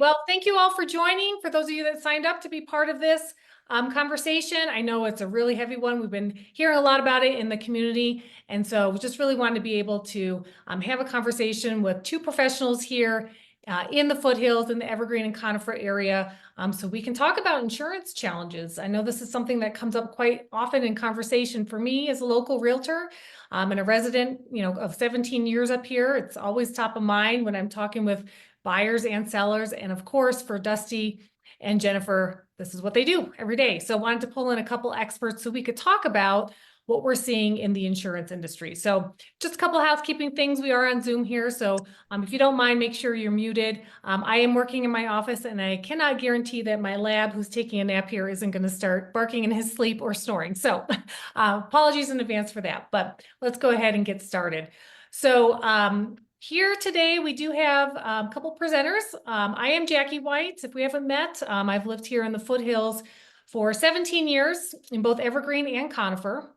Well, thank you all for joining. For those of you that signed up to be part of this conversation, I know it's a really heavy one. We've been hearing a lot about it in the community. And so we just really wanted to be able to have a conversation with two professionals here in the foothills in the Evergreen and Conifer area, so we can talk about insurance challenges. I know this is something that comes up quite often in conversation for me as a local realtor and a resident, of 17 years up here. It's always top of mind when I'm talking with buyers and sellers. And of course, for Dusty and Jennifer, this is what they do every day. So I wanted to pull in a couple experts so we could talk about what we're seeing in the insurance industry. So just a couple of housekeeping things. We are on Zoom here. So if you don't mind, make sure you're muted. I am working in my office and I cannot guarantee that my lab who's taking a nap here isn't going to start barking in his sleep or snoring. So apologies in advance for that, but let's go ahead and get started. So here today, we do have a couple presenters. I am Jackie White. If we haven't met, I've lived here in the foothills for 17 years in both Evergreen and Conifer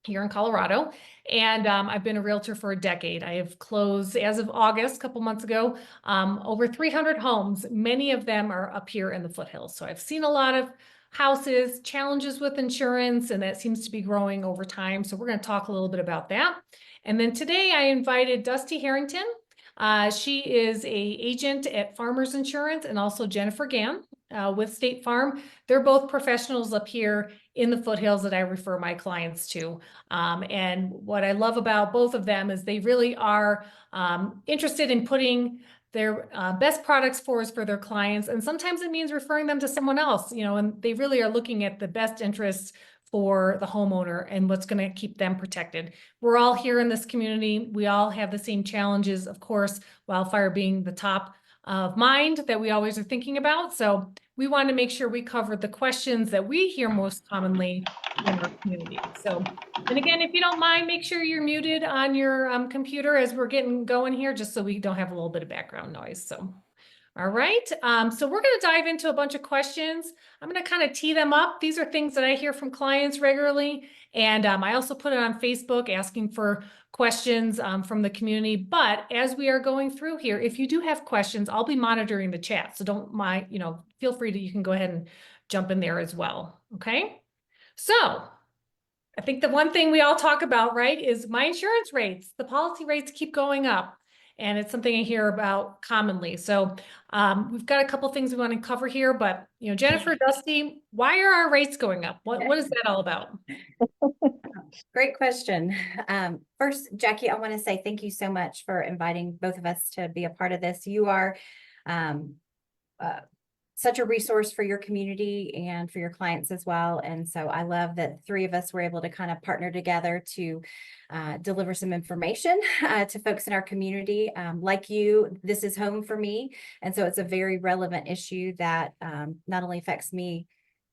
here in Colorado. And I've been a realtor for a decade. I have closed, as of August, a couple months ago, over 300 homes. Many of them are up here in the foothills. So I've seen a lot of houses, challenges with insurance, and that seems to be growing over time. So we're going to talk a little bit about that. And then today I invited Dusty Harrington. She is an agent at Farmers Insurance, and also Jennifer Gann with State Farm. They're both professionals up here in the foothills that I refer my clients to. And what I love about both of them is they really are interested in putting their best products forward for their clients. And sometimes it means referring them to someone else, and they really are looking at the best interests for the homeowner and what's going to keep them protected. We're all here in this community. We all have the same challenges, of course, wildfire being the top of mind that we always are thinking about. So we want to make sure we cover the questions that we hear most commonly in our community. So, and again, if you don't mind, make sure you're muted on your computer as we're getting going here, just so we don't have a little bit of background noise. So. All right, so we're going to dive into a bunch of questions. I'm going to kind of tee them up. These are things that I hear from clients regularly. And I also put it on Facebook asking for questions from the community. But as we are going through here, if you do have questions, I'll be monitoring the chat. So don't mind, feel free to, you can go ahead and jump in there as well. Okay, so I think the one thing we all talk about, right, is my insurance rates. The policy rates keep going up. And it's something I hear about commonly. So we've got a couple things we want to cover here, but Jennifer, Dusty, why are our rates going up? What is that all about? Great question. First, Jackie, I want to say thank you so much for inviting both of us to be a part of this. You are such a resource for your community and for your clients as well. And so I love that three of us were able to kind of partner together to deliver some information to folks in our community. Like you, this is home for me. And so it's a very relevant issue that not only affects me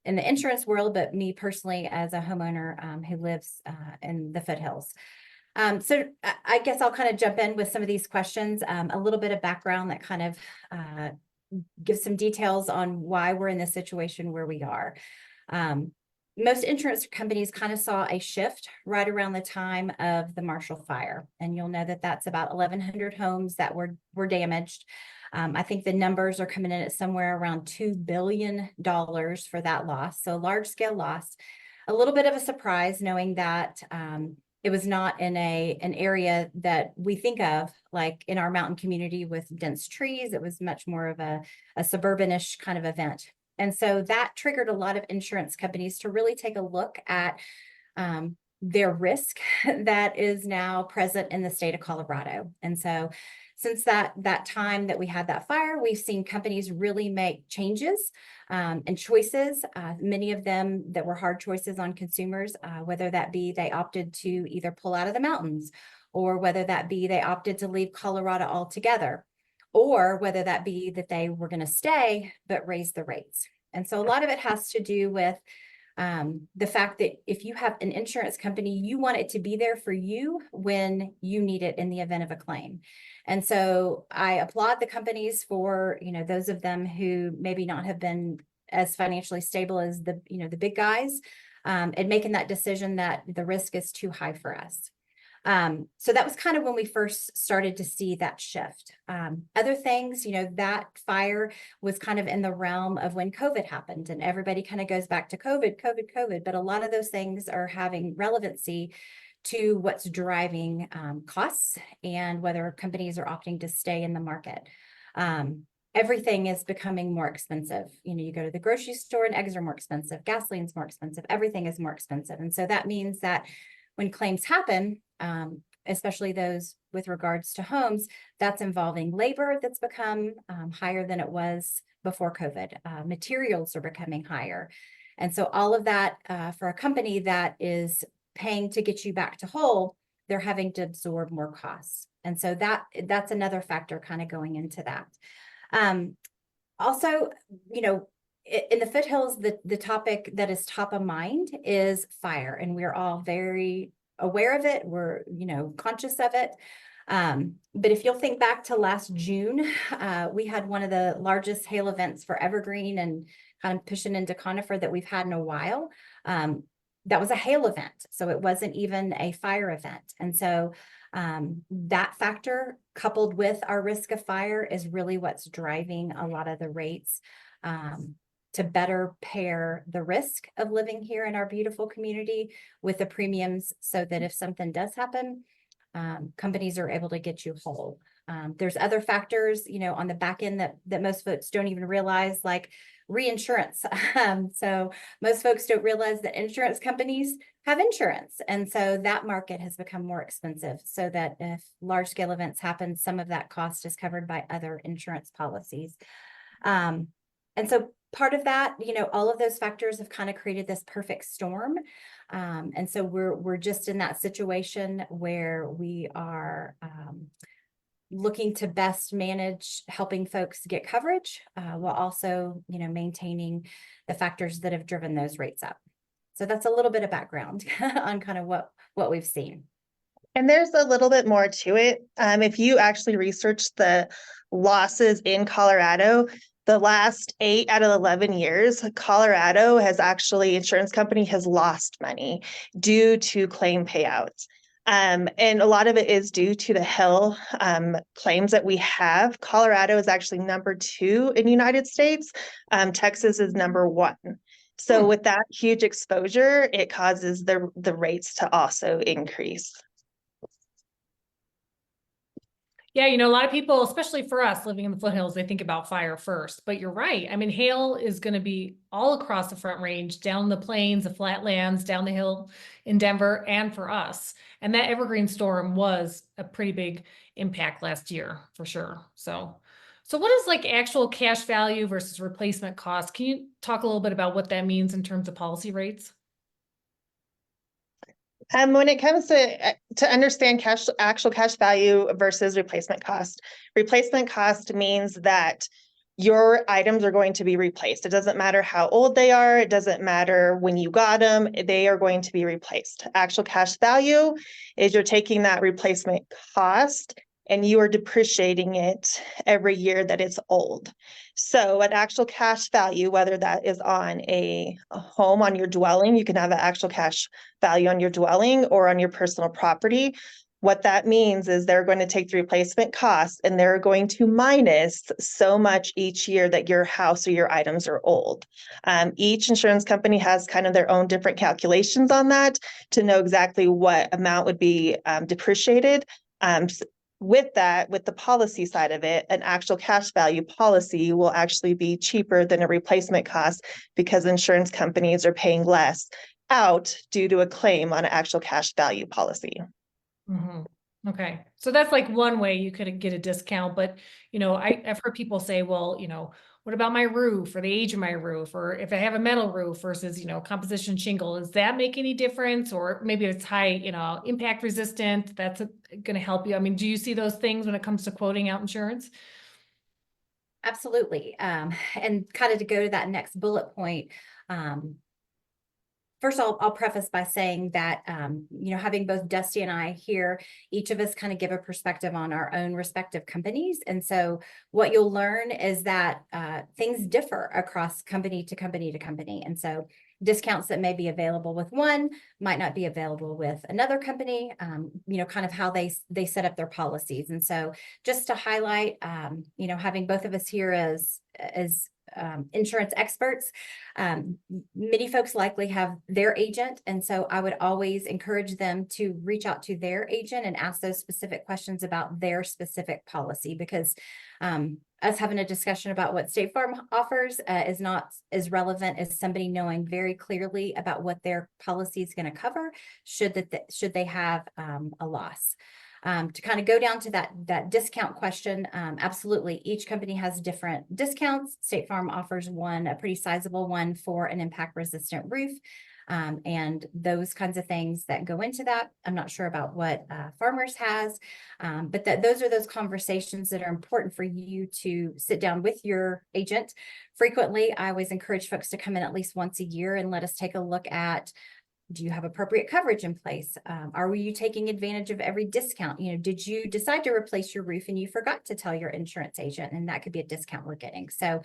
in the insurance world, but me personally as a homeowner who lives in the foothills. So I guess I'll kind of jump in with some of these questions, a little bit of background that kind of give some details on why we're in this situation where we are. Most insurance companies kind of saw a shift right around the time of the Marshall Fire. And you'll know that that's about 1,100 homes that were damaged. I think the numbers are coming in at somewhere around $2 billion for that loss. So a large scale loss, a little bit of a surprise knowing that it was not in an area that we think of like in our mountain community with dense trees. It was much more of a suburbanish kind of event. And so that triggered a lot of insurance companies to really take a look at their risk that is now present in the state of Colorado. And so since that time that we had that fire, we've seen companies really make changes and choices, many of them that were hard choices on consumers, whether that be they opted to either pull out of the mountains, or whether that be they opted to leave Colorado altogether, or whether that be that they were going to stay but raise the rates. And so a lot of it has to do with the fact that if you have an insurance company, you want it to be there for you when you need it in the event of a claim. And so I applaud the companies for, those of them who maybe not have been as financially stable as the big guys, and making that decision that the risk is too high for us. So that was kind of when we first started to see that shift. Other things, that fire was kind of in the realm of when COVID happened, and everybody kind of goes back to COVID, but a lot of those things are having relevancy to what's driving costs and whether companies are opting to stay in the market. Everything is becoming more expensive. You go to the grocery store and eggs are more expensive, gasoline's more expensive, everything is more expensive. And so that means that when claims happen, especially those with regards to homes, that's involving labor that's become higher than it was before COVID. Materials are becoming higher. And so all of that for a company that is paying to get you back to whole, they're having to absorb more costs. And so that's another factor kind of going into that. Also, in the foothills, the topic that is top of mind is fire, and we're all very aware of it. We're, conscious of it. But if you'll think back to last June, we had one of the largest hail events for Evergreen and kind of pushing into conifer that we've had in a while. That was a hail event, so it wasn't even a fire event. And so that factor, coupled with our risk of fire, is really what's driving a lot of the rates to better pair the risk of living here in our beautiful community with the premiums, so that if something does happen, companies are able to get you whole. There's other factors, on the back end that most folks don't even realize, like reinsurance. So most folks don't realize that insurance companies have insurance. And so that market has become more expensive, so that if large scale events happen, some of that cost is covered by other insurance policies. And so part of that, all of those factors have kind of created this perfect storm. And so we're just in that situation where we are looking to best manage helping folks get coverage while also, maintaining the factors that have driven those rates up. So that's a little bit of background on kind of what we've seen. And there's a little bit more to it. If you actually research the losses in Colorado, the last 8 out of 11 years, Colorado has actually, insurance company has lost money due to claim payouts. And a lot of it is due to the hail claims that we have. Colorado is actually number 2 in the United States. Texas is number 1. So with that huge exposure, it causes the rates to also increase. Yeah, a lot of people, especially for us living in the foothills, they think about fire first, but you're right. I mean, hail is going to be all across the Front Range, down the plains, the flatlands, down the hill in Denver, and for us. And that Evergreen storm was a pretty big impact last year, for sure. So what is like actual cash value versus replacement cost? Can you talk a little bit about what that means in terms of policy rates? When it comes to understand actual cash value versus replacement cost means that your items are going to be replaced. It doesn't matter how old they are. It doesn't matter when you got them. They are going to be replaced. Actual cash value is you're taking that replacement cost and you are depreciating it every year that it's old. So an actual cash value, whether that is on a home, on your dwelling, you can have an actual cash value on your dwelling or on your personal property. What that means is they're going to take the replacement cost and they're going to minus so much each year that your house or your items are old. Each insurance company has kind of their own different calculations on that to know exactly what amount would be depreciated. With the policy side of it, an actual cash value policy will actually be cheaper than a replacement cost because insurance companies are paying less out due to a claim on an actual cash value policy. Mm-hmm. Okay. So that's like one way you could get a discount, but I've heard people say, well, what about my roof or the age of my roof, or if I have a metal roof versus, composition shingle, does that make any difference? Or maybe it's high, impact resistant, that's going to help you. I mean, do you see those things when it comes to quoting out insurance? Absolutely. And kind of to go to that next bullet point, first, I'll preface by saying that, having both Dusty and I here, each of us kind of give a perspective on our own respective companies. And so what you'll learn is that things differ across company to company to company. And so discounts that may be available with one might not be available with another company, kind of how they set up their policies. And so just to highlight, having both of us here as insurance experts, many folks likely have their agent. And so I would always encourage them to reach out to their agent and ask those specific questions about their specific policy, because us having a discussion about what State Farm offers is not as relevant as somebody knowing very clearly about what their policy is going to cover should they have a loss. To kind of go down to that discount question, absolutely. Each company has different discounts. State Farm offers a pretty sizable one for an impact resistant roof. And those kinds of things that go into that. I'm not sure about what Farmers has, but those are those conversations that are important for you to sit down with your agent. Frequently, I always encourage folks to come in at least once a year and let us take a look at, do you have appropriate coverage in place? Are you taking advantage of every discount? Did you decide to replace your roof and you forgot to tell your insurance agent, and that could be a discount we're getting. So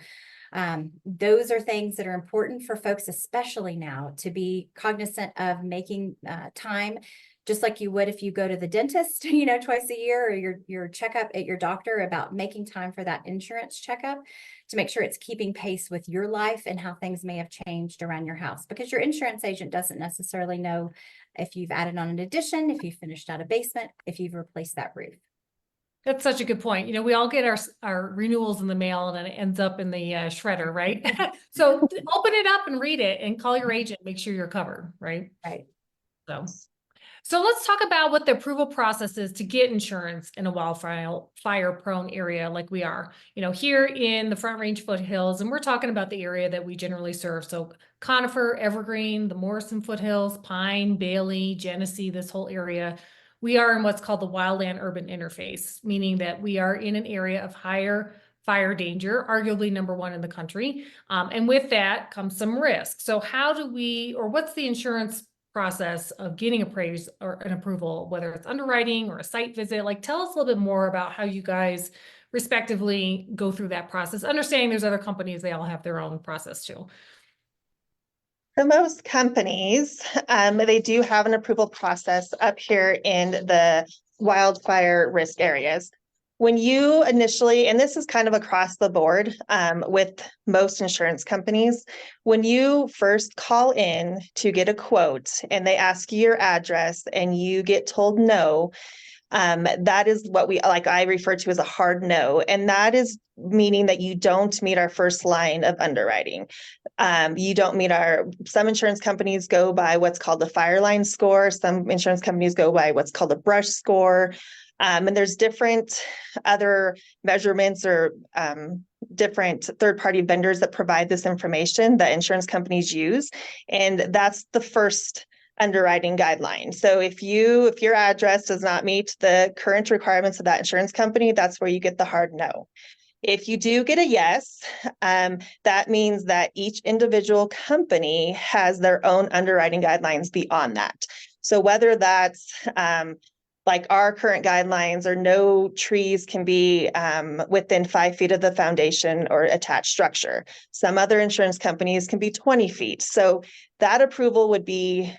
those are things that are important for folks, especially now, to be cognizant of making time, just like you would if you go to the dentist, twice a year, or your checkup at your doctor, about making time for that insurance checkup to make sure it's keeping pace with your life and how things may have changed around your house, because your insurance agent doesn't necessarily know if you've added on an addition, if you've finished out a basement, if you've replaced that roof. That's such a good point. We all get our renewals in the mail and then it ends up in the shredder, right? So open it up and read it and call your agent, make sure you're covered, right? Right. So let's talk about what the approval process is to get insurance in a wildfire prone area like we are, here in the Front Range foothills. And we're talking about the area that we generally serve. So Conifer, Evergreen, the Morrison foothills, Pine, Bailey, Genesee, this whole area. We are in what's called the wildland urban interface, meaning that we are in an area of higher fire danger, arguably number one in the country. And with that comes some risk. So what's the insurance process of getting appraised or an approval, whether it's underwriting or a site visit? Tell us a little bit more about how you guys respectively go through that process. Understanding there's other companies, they all have their own process too. For most companies, they do have an approval process up here in the wildfire risk areas. When you initially, and this is kind of across the board with most insurance companies, when you first call in to get a quote and they ask you your address and you get told no, that is what I refer to as a hard no. And that is meaning that you don't meet our first line of underwriting. You don't meet some insurance companies go by what's called the fire line score. Some insurance companies go by what's called a brush score. And there's different other measurements or different third-party vendors that provide this information that insurance companies use. And that's the first underwriting guideline. So if your address does not meet the current requirements of that insurance company, that's where you get the hard no. If you do get a yes, that means that each individual company has their own underwriting guidelines beyond that. So whether that's like our current guidelines, or no trees can be within 5 feet of the foundation or attached structure. Some other insurance companies can be 20 feet. So that approval would be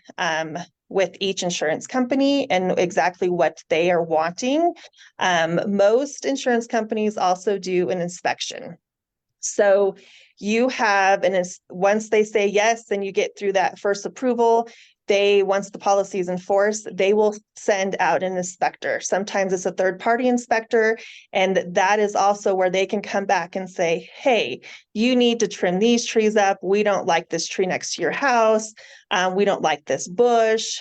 with each insurance company and exactly what they are wanting. Most insurance companies also do an inspection. So you have, once they say yes, then you get through that first approval. Once the policy is enforced, they will send out an inspector. Sometimes it's a third-party inspector, and that is also where they can come back and say, hey, you need to trim these trees up. We don't like this tree next to your house. We don't like this bush.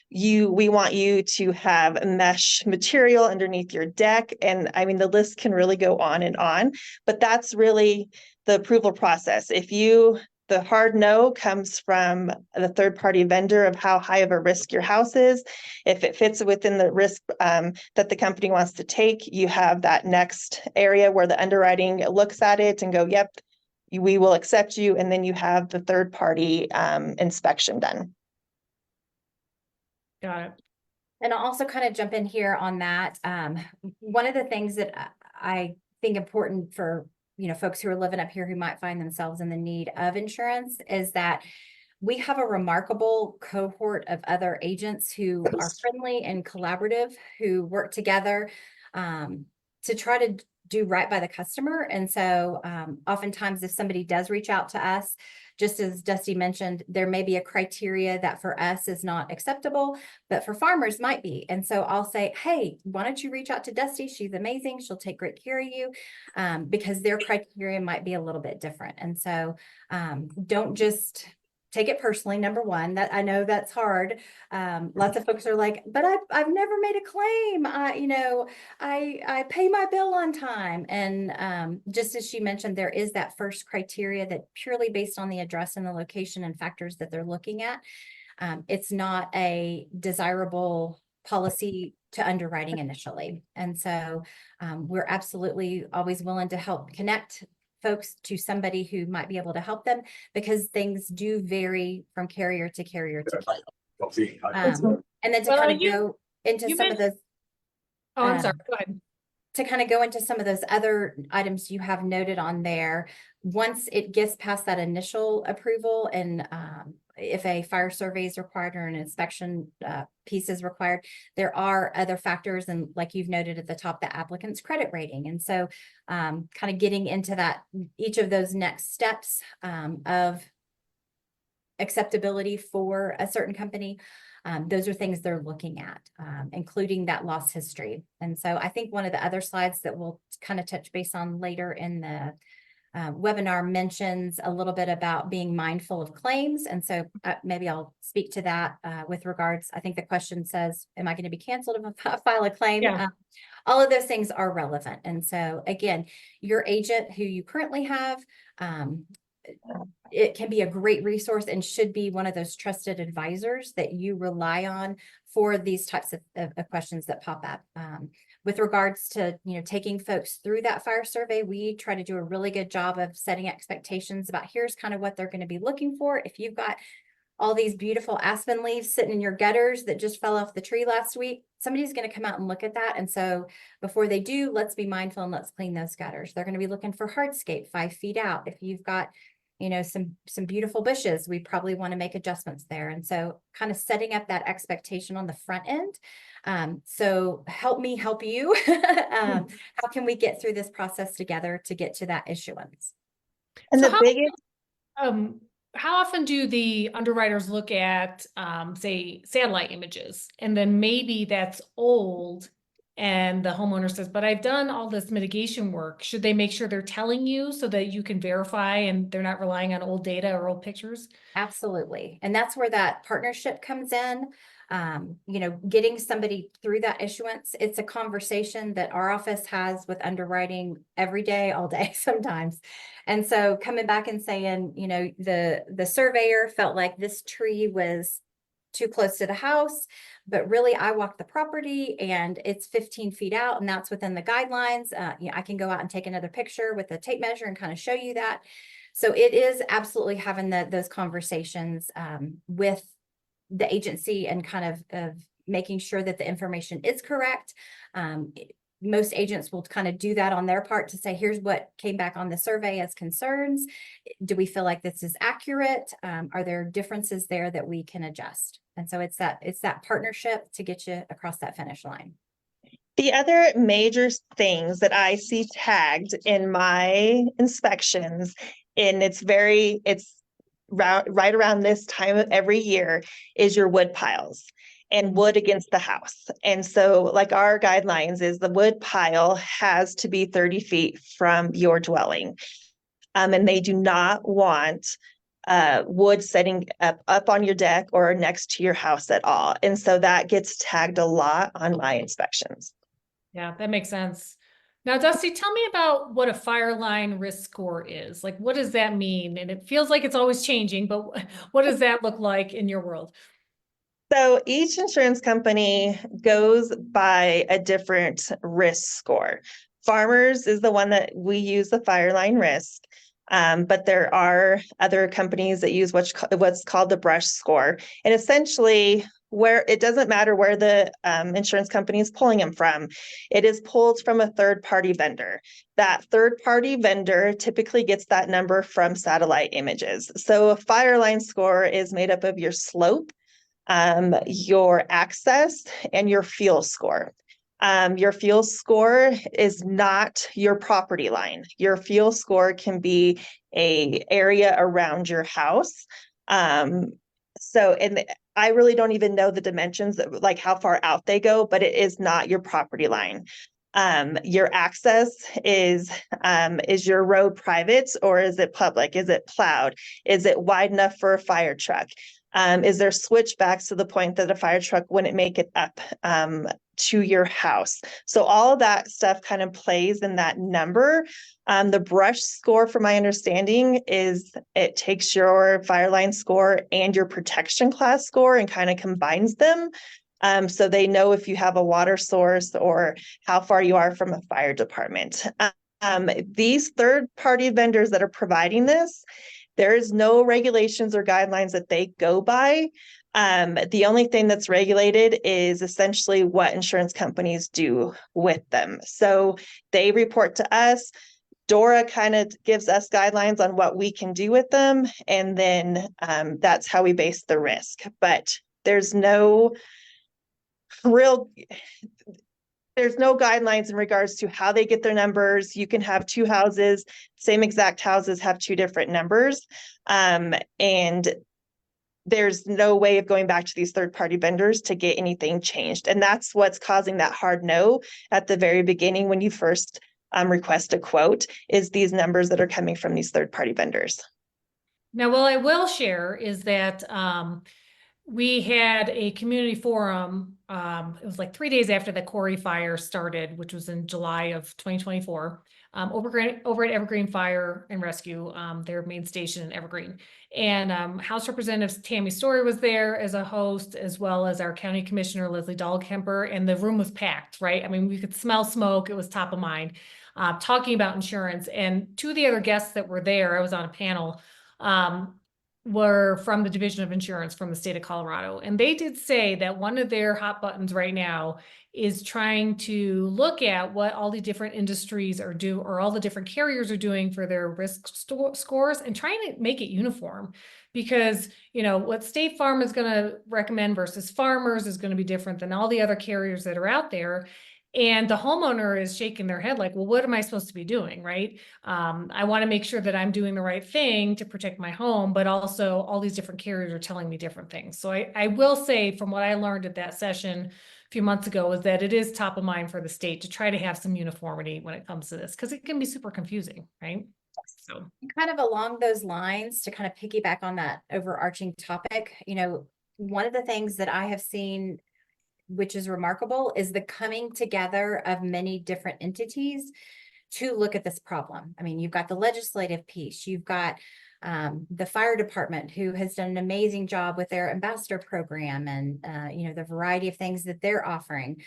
We want you to have mesh material underneath your deck. And I mean, the list can really go on, but that's really the approval process. The hard no comes from the third-party vendor of how high of a risk your house is. If it fits within the risk that the company wants to take, you have that next area where the underwriting looks at it and go, yep, we will accept you. And then you have the third-party inspection done. Got it. And I'll also kind of jump in here on that. One of the things that I think important for folks who are living up here who might find themselves in the need of insurance is that we have a remarkable cohort of other agents who are friendly and collaborative, who work together to try to do right by the customer. And so oftentimes if somebody does reach out to us, just as Dusty mentioned, there may be a criteria that for us is not acceptable, but for farmers might be. And so I'll say, hey, why don't you reach out to Dusty? She's amazing. She'll take great care of you, because their criteria might be a little bit different. And so don't just take it personally. Number one, that I know that's hard. Lots of folks are like, but I've never made a claim. I pay my bill on time. And just as she mentioned, there is that first criteria that purely based on the address and the location and factors that they're looking at. It's not a desirable policy to underwriting initially. And so we're absolutely always willing to help connect folks to somebody who might be able to help them, because things do vary from carrier to carrier to carrier. And then to Well, kind of go into you some of those, Oh, I'm sorry. Go ahead. to kind of go into some of those other items you have noted on there, once it gets past that initial approval and if a fire survey is required or an inspection piece is required, there are other factors. And like you've noted at the top, the applicant's credit rating. And so kind of getting into that, each of those next steps of acceptability for a certain company, those are things they're looking at, including that loss history. And so I think one of the other slides that we'll kind of touch base on later in the webinar mentions a little bit about being mindful of claims. And so maybe I'll speak to that with regards, I think the question says, am I going to be canceled if I file a claim? Yeah. All of those things are relevant. And so again, your agent who you currently have, it can be a great resource and should be one of those trusted advisors that you rely on for these types of questions that pop up. With regards to, taking folks through that fire survey, we try to do a really good job of setting expectations about here's kind of what they're going to be looking for. If you've got all these beautiful aspen leaves sitting in your gutters that just fell off the tree last week, somebody's going to come out and look at that. And so before they do, let's be mindful and let's clean those gutters. They're going to be looking for hardscape 5 feet out. If you've got some beautiful bushes, we probably want to make adjustments there. And so kind of setting up that expectation on the front end. So help me help you. How can we get through this process together to get to that issuance? And So the biggest, how often do the underwriters look at, say, satellite images, and then maybe that's old and the homeowner says, but I've done all this mitigation work. Should they make sure they're telling you so that you can verify and they're not relying on old data or old pictures? Absolutely. And that's where that partnership comes in. Getting somebody through that issuance, it's a conversation that our office has with underwriting every day, all day sometimes. And so coming back and saying, the surveyor felt like this tree was too close to the house, but really I walked the property and it's 15 feet out and that's within the guidelines. I can go out and take another picture with a tape measure and kind of show you that. So it is absolutely having those conversations with the agency and kind of making sure that the information is correct. Most agents will kind of do that on their part to say, here's what came back on the survey as concerns. Do we feel like this is accurate? Are there differences there that we can adjust? And so it's that partnership to get you across that finish line. the other major things that I see tagged in my inspections, and it's right around this time of every year, is your wood piles and wood against the house. And so like our guidelines is the wood pile has to be 30 feet from your dwelling. And they do not want wood setting up on your deck or next to your house at all. And so that gets tagged a lot on my inspections. Yeah, that makes sense. Now, Dusty, tell me about what a fire line risk score is. Like, what does that mean? And it feels like it's always changing, but what does that look like in your world? So each insurance company goes by a different risk score. Farmers is the one that we use, the fire line risk. But there are other companies that use what's called the brush score. And essentially where it doesn't matter where the insurance company is pulling them from. It is pulled from a third-party vendor. That third-party vendor typically gets that number from satellite images. So a fire line score is made up of your slope, your access, and your fuel score. Your fuel score is not your property line. Your fuel score can be an area around your house. And I really don't even know the dimensions, like how far out they go, but it is not your property line. Your access is your road private or is it public? Is it plowed? Is it wide enough for a fire truck? Is there switchbacks to the point that a fire truck wouldn't make it up to your house? So all of that stuff kind of plays in that number. The brush score, from my understanding, is it takes your fire line score and your protection class score and kind of combines them. So they know if you have a water source or how far you are from a fire department. These third-party vendors that are providing this, there is no regulations or guidelines that they go by. The only thing that's regulated is essentially what insurance companies do with them. So they report to us. Dora kind of gives us guidelines on what we can do with them. And then that's how we base the risk. But there's no guidelines in regards to how they get their numbers. You can have two houses, same exact houses have two different numbers. And there's no way of going back to these third-party vendors to get anything changed. And that's what's causing that hard no at the very beginning when you first request a quote, is these numbers that are coming from these third-party vendors. Now, what I will share is that we had a community forum. It was like 3 days after the Corey fire started, which was in July of 2024, over at Evergreen Fire and Rescue, their main station in Evergreen. And House Representative Tammy Story was there as a host, as well as our County Commissioner Leslie Dahlkemper, and the room was packed, right? I mean, we could smell smoke. It was top of mind, talking about insurance. And two of the other guests that were there, I was on a panel, were from the Division of Insurance from the state of Colorado. And they did say that one of their hot buttons right now is trying to look at what all the different industries are doing, or all the different carriers are doing for their risk scores, and trying to make it uniform. Because, you know, what State Farm is going to recommend versus Farmers is going to be different than all the other carriers that are out there. And the homeowner is shaking their head like, well, what am I supposed to be doing, right? I want to make sure that I'm doing the right thing to protect my home, but also all these different carriers are telling me different things. So I will say, from what I learned at that session a few months ago, is that it is top of mind for the state to try to have some uniformity when it comes to this, because it can be super confusing, right? So kind of along those lines, to kind of piggyback on that overarching topic, you know, one of the things that I have seen, which is remarkable, is the coming together of many different entities to look at this problem. I mean, you've got the legislative piece, you've got the fire department, who has done an amazing job with their ambassador program and you know, the variety of things that they're offering.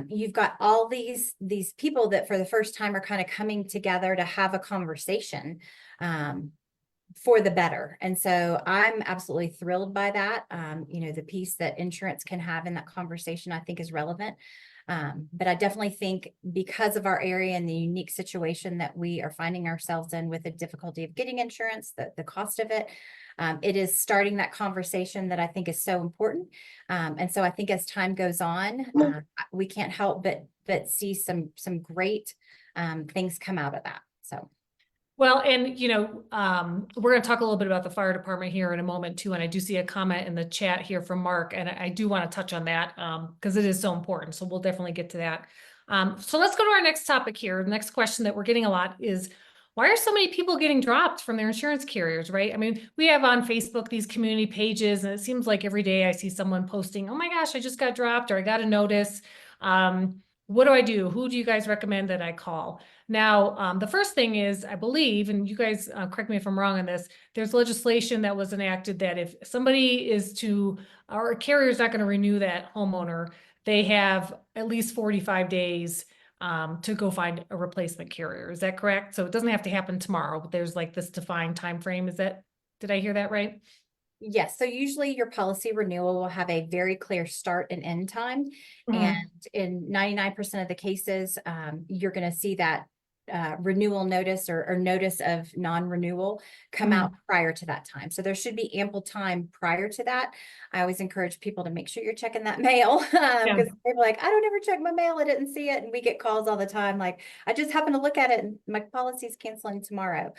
You've got all these people that for the first time are kind of coming together to have a conversation for the better. And so I'm absolutely thrilled by that. You know, the piece that insurance can have in that conversation, I think, is relevant. But I definitely think, because of our area and the unique situation that we are finding ourselves in with the difficulty of getting insurance, the cost of it, it is starting that conversation that I think is so important. And so I think as time goes on, we can't help but see some great things come out of that. So. well, and you know, we're going to talk a little bit about the fire department here in a moment too. And I do see a comment in the chat here from Mark, and I do want to touch on that because it is so important. So we'll definitely get to that. So let's go to our next topic here. The next question that we're getting a lot is, why are so many people getting dropped from their insurance carriers, right? I mean, we have on Facebook these community pages, and it seems like every day I see someone posting, oh my gosh, I just got dropped, or I got a notice. What do I do? Who do you guys recommend that I call? Now, the first thing is, I believe, and you guys correct me if I'm wrong on this, there's legislation that was enacted that if somebody is to, or a carrier is not going to renew that homeowner, they have at least 45 days to go find a replacement carrier. Is that correct? So it doesn't have to happen tomorrow, but there's like this defined time frame. Is that, did I hear that right? Yes, so usually your policy renewal will have a very clear start and end time. And in 99% of the cases, you're going to see that renewal notice or notice of non-renewal come out prior to that time. So there should be ample time prior to that. I always encourage people to make sure you're checking that mail because they're like, I don't ever check my mail. I didn't see it. And we get calls all the time. Like, I just happened to look at it and my policy's canceling tomorrow.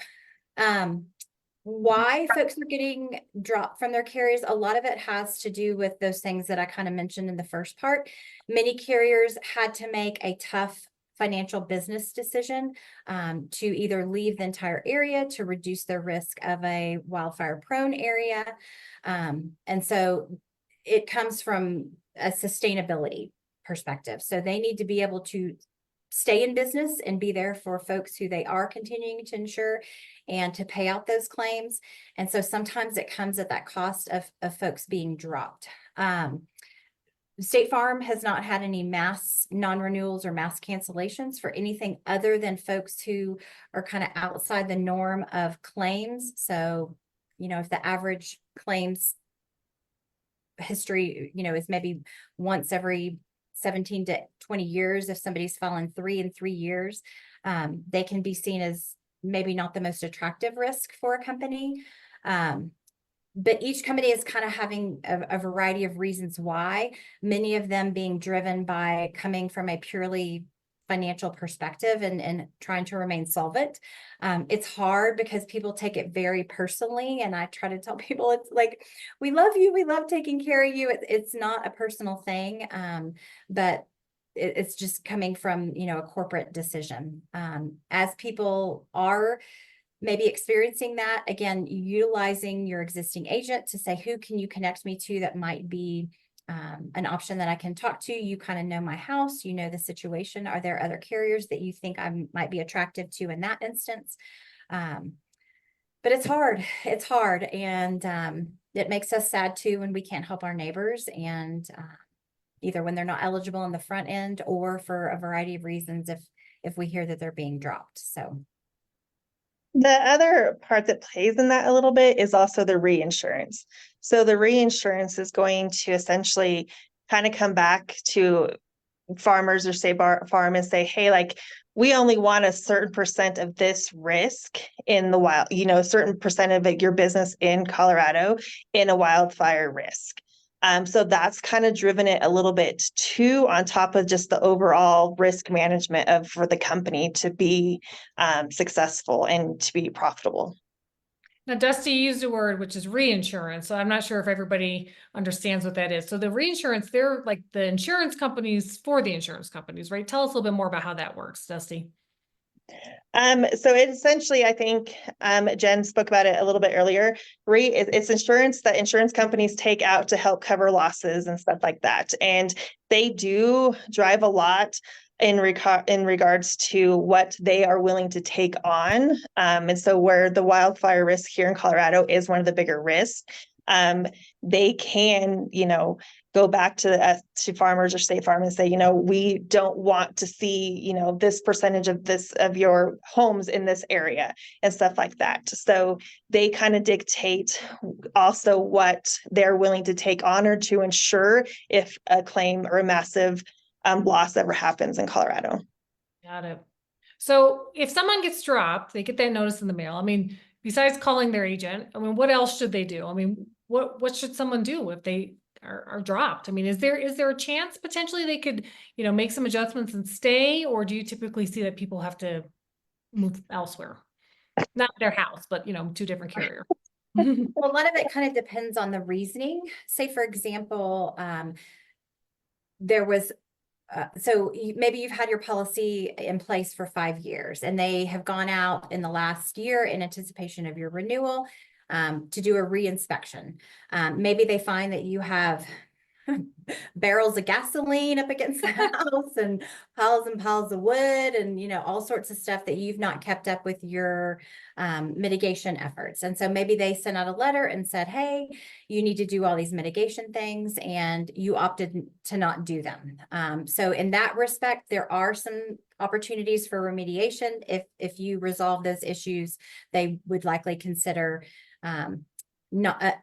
Why folks are getting dropped from their carriers, a lot of it has to do with those things that I kind of mentioned in the first part. Many carriers had to make a tough financial business decision to either leave the entire area to reduce their risk of a wildfire prone area. And so it comes from a sustainability perspective. So they need to be able to stay in business and be there for folks who they are continuing to insure and to pay out those claims. And so sometimes it comes at that cost of folks being dropped. State Farm has not had any mass non-renewals or mass cancellations for anything other than folks who are kind of outside the norm of claims. So, you know, if the average claims history, you know, is maybe once every 17 to 20 years, if somebody's fallen 3 in 3 years, they can be seen as maybe not the most attractive risk for a company. But each company is kind of having a variety of reasons why, many of them being driven by coming from a purely financial perspective and trying to remain solvent. It's hard because people take it very personally. And I try to tell people, it's like, we love you. We love taking care of you. It's not a personal thing, but it's just coming from, you know, a corporate decision. As people are maybe experiencing that, again, utilizing your existing agent to say, who can you connect me to that might be an option that I can talk to? You kind of know my house, you know the situation. Are there other carriers that you think I might be attractive to in that instance? But it's hard. It's hard. And it makes us sad too when we can't help our neighbors, and either when they're not eligible on the front end or for a variety of reasons if we hear that they're being dropped. So the other part that plays in that a little bit is also the reinsurance. So the reinsurance is going to essentially kind of come back to farmers or State Farm and say, hey, like, we only want a certain percent of this risk in the wild, you know, a certain percent of your business in Colorado in a wildfire risk. So that's kind of driven it a little bit too, on top of just the overall risk management for the company to be successful and to be profitable. Now, Dusty used a word, which is reinsurance. So I'm not sure if everybody understands what that is. So the reinsurance, they're like the insurance companies for the insurance companies, right? Tell us a little bit more about how that works, Dusty. So it essentially, I think Jen spoke about it a little bit earlier. It's insurance that insurance companies take out to help cover losses and stuff like that. And they do drive a lot in regards to what they are willing to take on. And so where the wildfire risk here in Colorado is one of the bigger risks, they can, you know, go back to farmers or State Farm and say, you know, we don't want to see, you know, this percentage of your homes in this area and stuff like that. So they kind of dictate also what they're willing to take on or to insure if a claim or a massive loss ever happens in Colorado. Got it. So if someone gets dropped, they get that notice in the mail. I mean, besides calling their agent, I mean, what else should they do? I mean, what should someone do if they are dropped? I mean, is there a chance potentially they could, you know, make some adjustments and stay, or do you typically see that people have to move elsewhere? Not their house, but, you know, to a different carrier. well, a lot of it kind of depends on the reasoning. Say, for example, there was so maybe you've had your policy in place for 5 years and they have gone out in the last year in anticipation of your renewal to do a reinspection. Maybe they find that you have barrels of gasoline up against the house and piles of wood and, you know, all sorts of stuff that you've not kept up with your mitigation efforts. And so maybe they sent out a letter and said, hey, you need to do all these mitigation things, and you opted to not do them. So in that respect, there are some opportunities for remediation. If you resolve those issues, they would likely consider not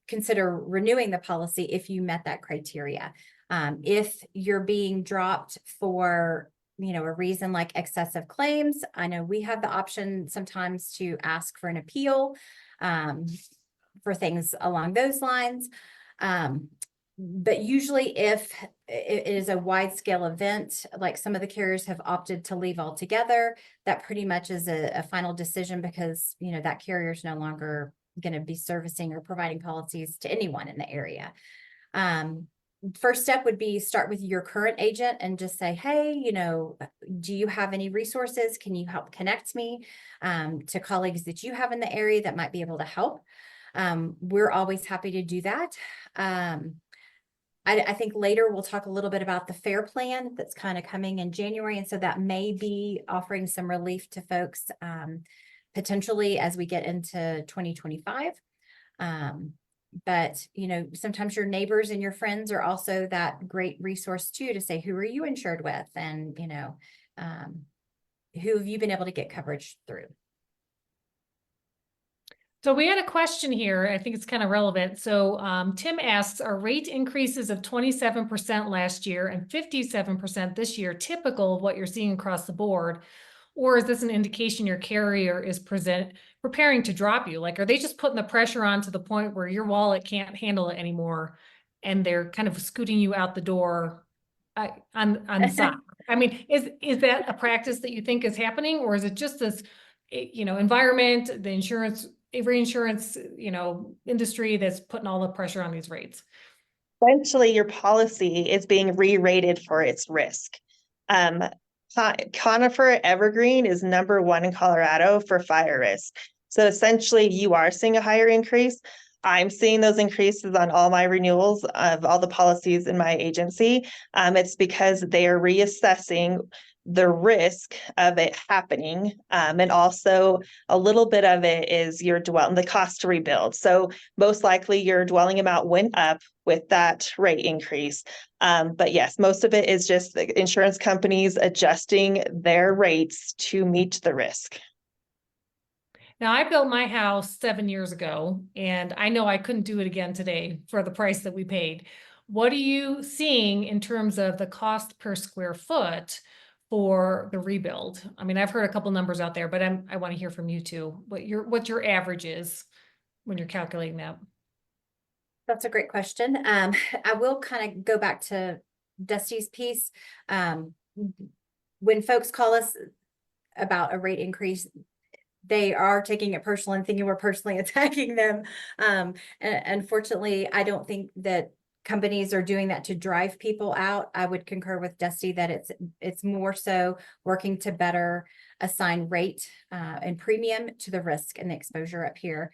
consider renewing the policy if you met that criteria. If you're being dropped for, a reason like excessive claims, I know we have the option sometimes to ask for an appeal, for things along those lines. But usually if it is a wide scale event, like some of the carriers have opted to leave altogether, that pretty much is a final decision because, that carrier is no longer going to be servicing or providing policies to anyone in the area. First step would be start with your current agent and just say, hey, do you have any resources? Can you help connect me to colleagues that you have in the area that might be able to help? We're always happy to do that. I think later we'll talk a little bit about the FAIR plan that's kind of coming in January. And so that may be offering some relief to folks potentially as we get into 2025. But, sometimes your neighbors and your friends are also that great resource too, to say, who are you insured with? And, who have you been able to get coverage through? So we had a question here. I think it's kind of relevant. So Tim asks, are rate increases of 27% last year and 57% this year typical of what you're seeing across the board? Or is this an indication your carrier is preparing to drop you? Like, are they just putting the pressure on to the point where your wallet can't handle it anymore and they're kind of scooting you out the door on the side? I mean, is that a practice that you think is happening, or is it just this, environment, the reinsurance, industry that's putting all the pressure on these rates? Essentially, your policy is being re-rated for its risk. Conifer Evergreen is #1 in Colorado for fire risk. So essentially, you are seeing a higher increase. I'm seeing those increases on all my renewals of all the policies in my agency. It's because they are reassessing the risk of it happening. And also a little bit of it is the cost to rebuild. So most likely your dwelling amount went up with that rate increase. But yes, most of it is just the insurance companies adjusting their rates to meet the risk. Now, I built my house 7 years ago, and I know I couldn't do it again today for the price that we paid. What are you seeing in terms of the cost per square foot for the rebuild? I mean, I've heard a couple numbers out there, but I want to hear from you too. What your average is when you're calculating that? That's a great question. I will kind of go back to Dusty's piece. When folks call us about a rate increase, they are taking it personal and thinking we're personally attacking them. And unfortunately, I don't think that companies are doing that to drive people out. I would concur with Dusty that it's more so working to better assign rate and premium to the risk and the exposure up here.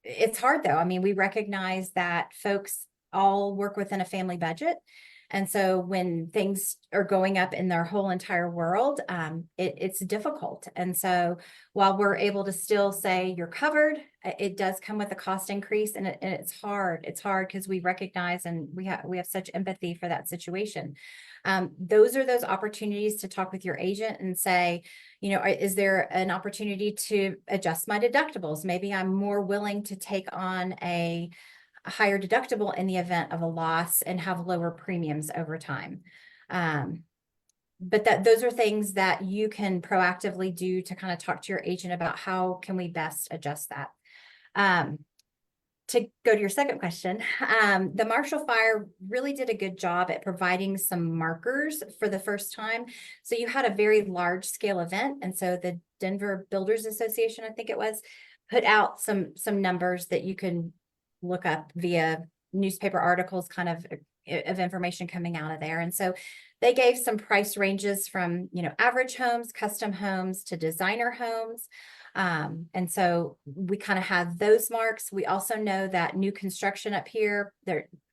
It's hard though. I mean, we recognize that folks all work within a family budget. And so when things are going up in their whole entire world, it's difficult. And so while we're able to still say you're covered, it does come with a cost increase, and it's hard. It's hard because we recognize and we have such empathy for that situation. Those are those opportunities to talk with your agent and say, is there an opportunity to adjust my deductibles? Maybe I'm more willing to take on a higher deductible in the event of a loss and have lower premiums over time. But those are things that you can proactively do to kind of talk to your agent about how can we best adjust that. To go to your second question, the Marshall Fire really did a good job at providing some markers for the first time. So you had a very large scale event. And so the Denver Builders Association, I think it was, put out some numbers that you can look up via newspaper articles, kind of information coming out of there. And so they gave some price ranges from, average homes, custom homes to designer homes. And so we kind of have those marks. We also know that new construction up here,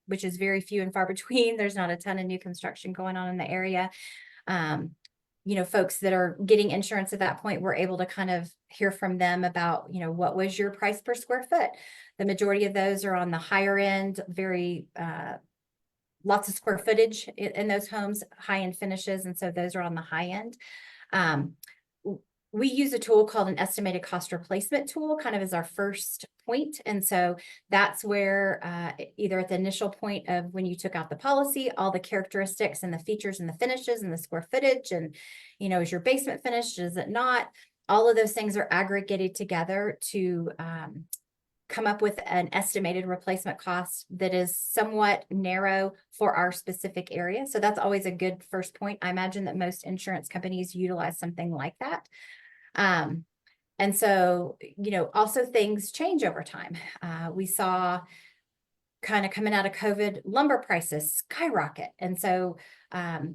which is very few and far between, there's not a ton of new construction going on in the area. Folks that are getting insurance at that point, we're able to kind of hear from them about, what was your price per square foot? The majority of those are on the higher end, very, lots of square footage in those homes, high-end finishes. And so those are on the high end. we use a tool called an estimated cost replacement tool, kind of as our first point. And so that's where either at the initial point of when you took out the policy, all the characteristics and the features and the finishes and the square footage and, is your basement finished? Is it not? All of those things are aggregated together to come up with an estimated replacement cost that is somewhat narrow for our specific area. So that's always a good first point. I imagine that most insurance companies utilize something like that. And so, also things change over time. We saw kind of coming out of COVID, lumber prices skyrocket. And so,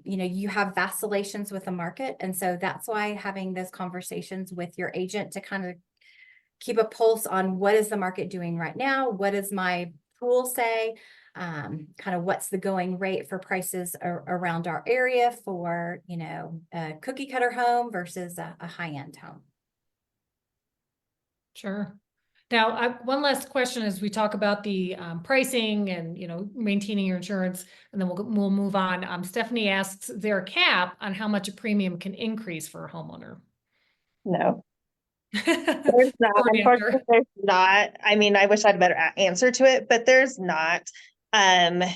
you have vacillations with the market. And so that's why having those conversations with your agent to kind of keep a pulse on what is the market doing right now? What does my pool say? Kind of what's the going rate for prices around our area for, a cookie cutter home versus a high-end home. Sure. Now, one last question as we talk about the pricing and, maintaining your insurance, and then we'll move on. Stephanie asks, is there a cap on how much a premium can increase for a homeowner? No. There's not. Short Unfortunately, answer. there's not. I mean, I wish I had a better answer to it, but there's not. I've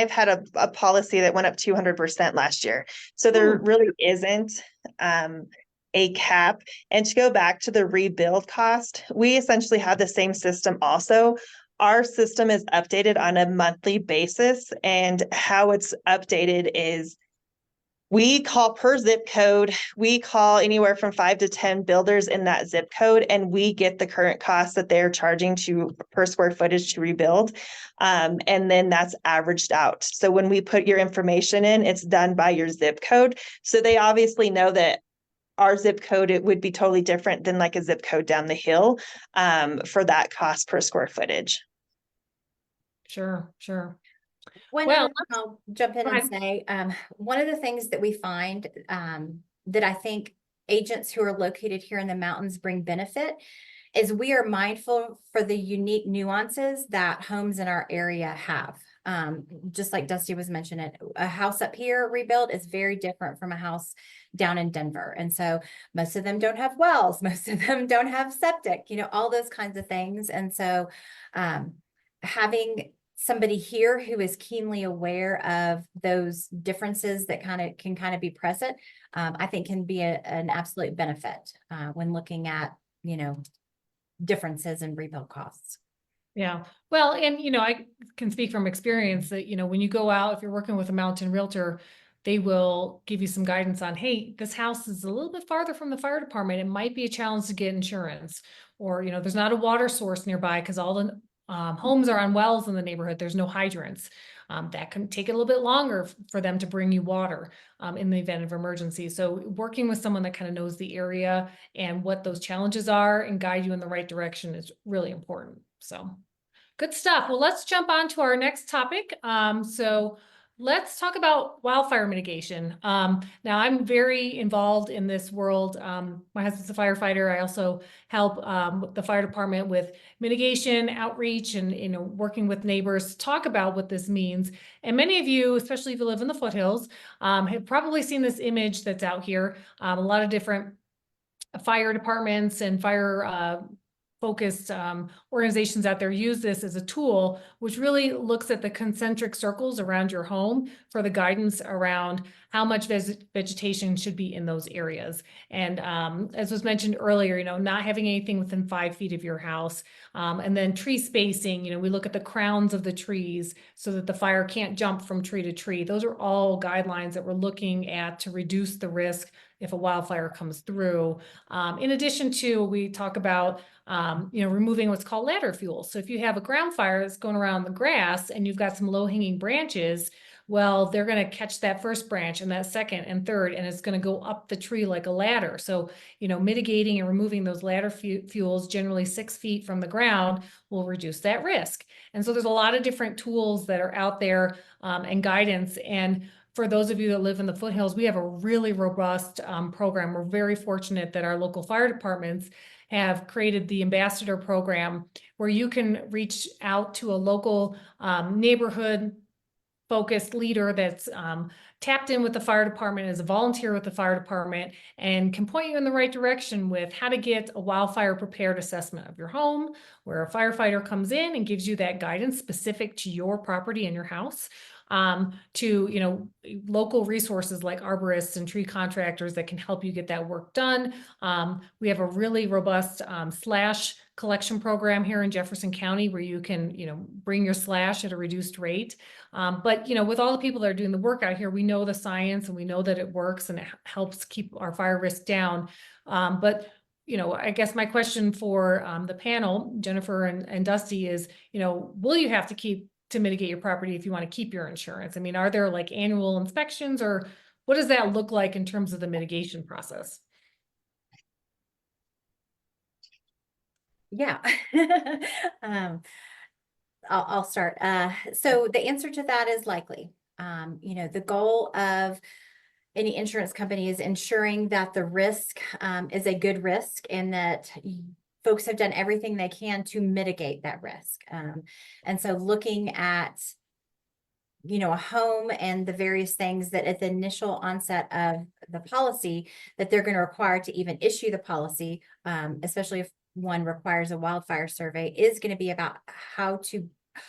had a policy that went up 200% last year. So there really isn't a cap. And to go back to the rebuild cost, we essentially have the same system also. Our system is updated on a monthly basis, and how it's updated is we call per zip code. We call anywhere from 5 to 10 builders in that zip code, and we get the current cost that they're charging per square footage to rebuild. And then that's averaged out. So when we put your information in, it's done by your zip code. So they obviously know that our zip code, it would be totally different than like a zip code down the hill for that cost per square footage. Sure. I'll jump in and say, one of the things that we find that I think agents who are located here in the mountains bring benefit is we are mindful for the unique nuances that homes in our area have. Just like Dusty was mentioning, a house up here rebuilt is very different from a house down in Denver. And so most of them don't have wells, most of them don't have septic, all those kinds of things. And so having somebody here who is keenly aware of those differences that can be present, I think can be an absolute benefit when looking at, differences in rebuild costs. Yeah. Well, and, I can speak from experience that, when you go out, if you're working with a mountain realtor, they will give you some guidance on, hey, this house is a little bit farther from the fire department. It might be a challenge to get insurance, or, there's not a water source nearby because all the homes are on wells in the neighborhood. There's no hydrants. That can take a little bit longer for them to bring you water in the event of emergency. So working with someone that kind of knows the area and what those challenges are and guide you in the right direction is really important. So good stuff. Well, let's jump on to our next topic. So let's talk about wildfire mitigation. Now I'm very involved in this world. My husband's a firefighter. I also help the fire department with mitigation, outreach, and working with neighbors to talk about what this means. And many of you, especially if you live in the foothills, have probably seen this image that's out here. A lot of different fire departments and fire focused organizations out there use this as a tool, which really looks at the concentric circles around your home for the guidance around how much vegetation should be in those areas. And as was mentioned earlier, not having anything within 5 feet of your house. And then tree spacing, we look at the crowns of the trees so that the fire can't jump from tree to tree. Those are all guidelines that we're looking at to reduce the risk if a wildfire comes through. In addition to, we talk about removing what's called ladder fuel. So if you have a ground fire that's going around the grass and you've got some low hanging branches, well, they're going to catch that first branch and that second and third, and it's going to go up the tree like a ladder. So, mitigating and removing those ladder fuels generally 6 feet from the ground will reduce that risk. And so there's a lot of different tools that are out there and guidance. And for those of you that live in the foothills, we have a really robust program. We're very fortunate that our local fire departments have created the ambassador program where you can reach out to a local neighborhood focused leader that's tapped in with the fire department, is a volunteer with the fire department, and can point you in the right direction with how to get a wildfire prepared assessment of your home, where a firefighter comes in and gives you that guidance specific to your property and your house, to, you know, local resources like arborists and tree contractors that can help you get that work done. We have a really robust slash collection program here in Jefferson County where you can, you know, bring your slash at a reduced rate. But, you know, with all the people that are doing the work out here, we know the science and we know that it works and it helps keep our fire risk down. But you know, I guess my question for the panel, Jennifer and Dusty, is, you know, will you have to mitigate your property if you want to keep your insurance? I mean, are there like annual inspections, or what does that look like in terms of the mitigation process? Yeah. I'll start. So the answer to that is likely. You know, the goal of any insurance company is ensuring that the risk is a good risk and that folks have done everything they can to mitigate that risk. And so looking at, you know, a home and the various things that at the initial onset of the policy that they're going to require to even issue the policy, especially if one requires a wildfire survey, is going to be about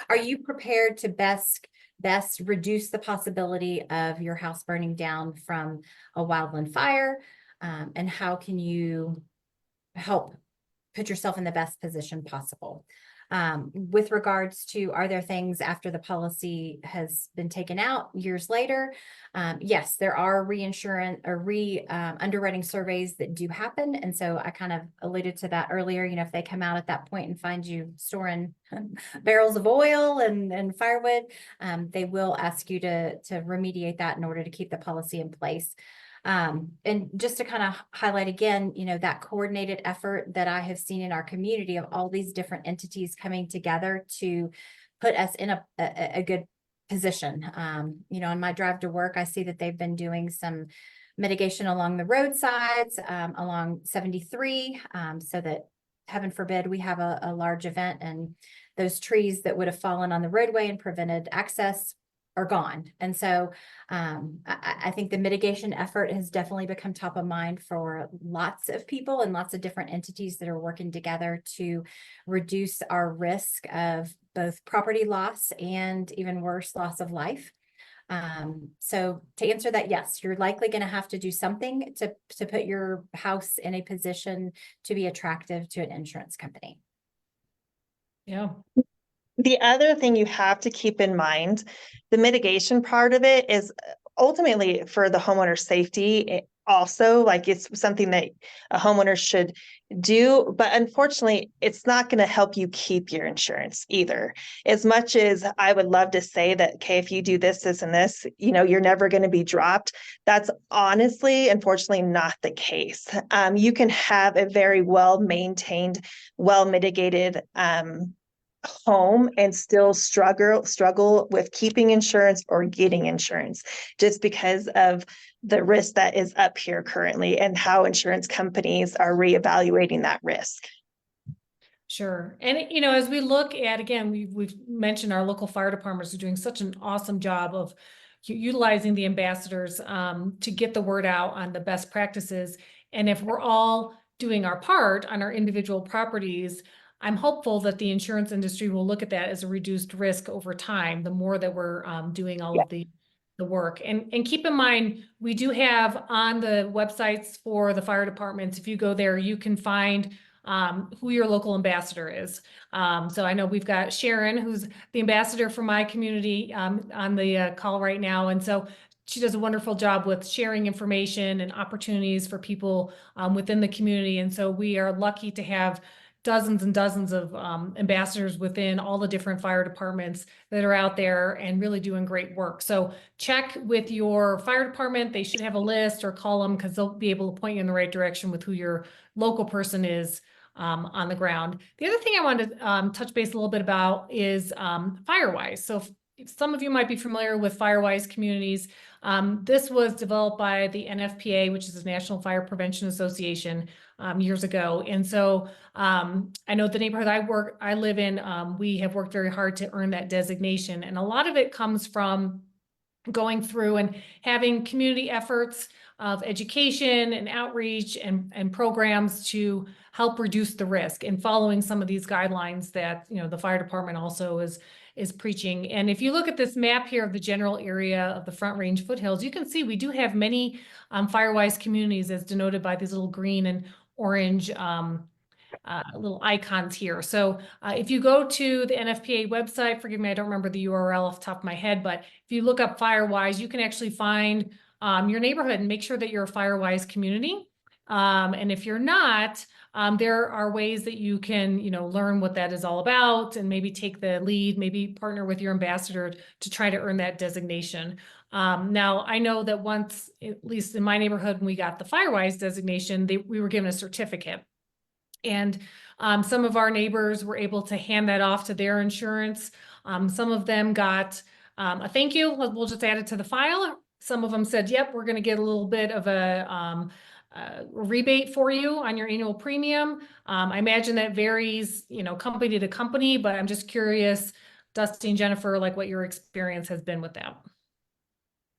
are you prepared to best reduce the possibility of your house burning down from a wildland fire? And how can you help put yourself in the best position possible? With regards to, are there things after the policy has been taken out years later? Yes, there are reinsurance or underwriting surveys that do happen. And so I kind of alluded to that earlier. You know, if they come out at that point and find you storing barrels of oil and firewood, they will ask you to remediate that in order to keep the policy in place. And just to kind of highlight again, you know, that coordinated effort that I have seen in our community of all these different entities coming together to put us in a good position. You know, on my drive to work, I see that they've been doing some mitigation along the roadsides, along 73, so that heaven forbid we have a large event and those trees that would have fallen on the roadway and prevented access are gone. And so I think the mitigation effort has definitely become top of mind for lots of people and lots of different entities that are working together to reduce our risk of both property loss and, even worse, loss of life. So to answer that, yes, you're likely going to have to do something to put your house in a position to be attractive to an insurance company. Yeah. The other thing you have to keep in mind, the mitigation part of it is ultimately for the homeowner's safety. Also, like, it's something that a homeowner should do, but unfortunately, it's not going to help you keep your insurance either. As much as I would love to say that, okay, if you do this, this, and this, you know, you're never going to be dropped. That's honestly, unfortunately, not the case. You can have a very well-maintained, well-mitigated, home and still struggle with keeping insurance or getting insurance, just because of the risk that is up here currently and how insurance companies are reevaluating that risk. Sure. And, you know, as we look at, again, we've mentioned our local fire departments are doing such an awesome job of utilizing the ambassadors to get the word out on the best practices. And if we're all doing our part on our individual properties, I'm hopeful that the insurance industry will look at that as a reduced risk over time, the more that we're doing all of the work. And keep in mind, we do have on the websites for the fire departments, if you go there, you can find who your local ambassador is. So I know we've got Sharon, who's the ambassador for my community on the call right now. And so she does a wonderful job with sharing information and opportunities for people within the community. And so we are lucky to have dozens and dozens of ambassadors within all the different fire departments that are out there and really doing great work. So check with your fire department. They should have a list, or call them, because they'll be able to point you in the right direction with who your local person is on the ground. The other thing I wanted to touch base a little bit about is Firewise. So if some of you might be familiar with Firewise communities, this was developed by the NFPA, which is the National Fire Prevention Association, years ago. And so I know the neighborhood I live in, we have worked very hard to earn that designation. And a lot of it comes from going through and having community efforts of education and outreach and programs to help reduce the risk, and following some of these guidelines that, you know, the fire department also is preaching. And if you look at this map here of the general area of the Front Range foothills, you can see we do have many Firewise communities, as denoted by these little green and orange little icons here. So if you go to the NFPA website, forgive me, I don't remember the URL off the top of my head, but if you look up Firewise, you can actually find your neighborhood and make sure that you're a Firewise community. And if you're not, there are ways that you can, you know, learn what that is all about and maybe take the lead, maybe partner with your ambassador to try to earn that designation. Now, I know that once, at least in my neighborhood, when we got the Firewise designation, we were given a certificate. And some of our neighbors were able to hand that off to their insurance. Some of them got a thank you. We'll just add it to the file. Some of them said, yep, we're going to get a little bit of a rebate for you on your annual premium. I imagine that varies, you know, company to company, but I'm just curious, Dusty and Jennifer, like what your experience has been with that.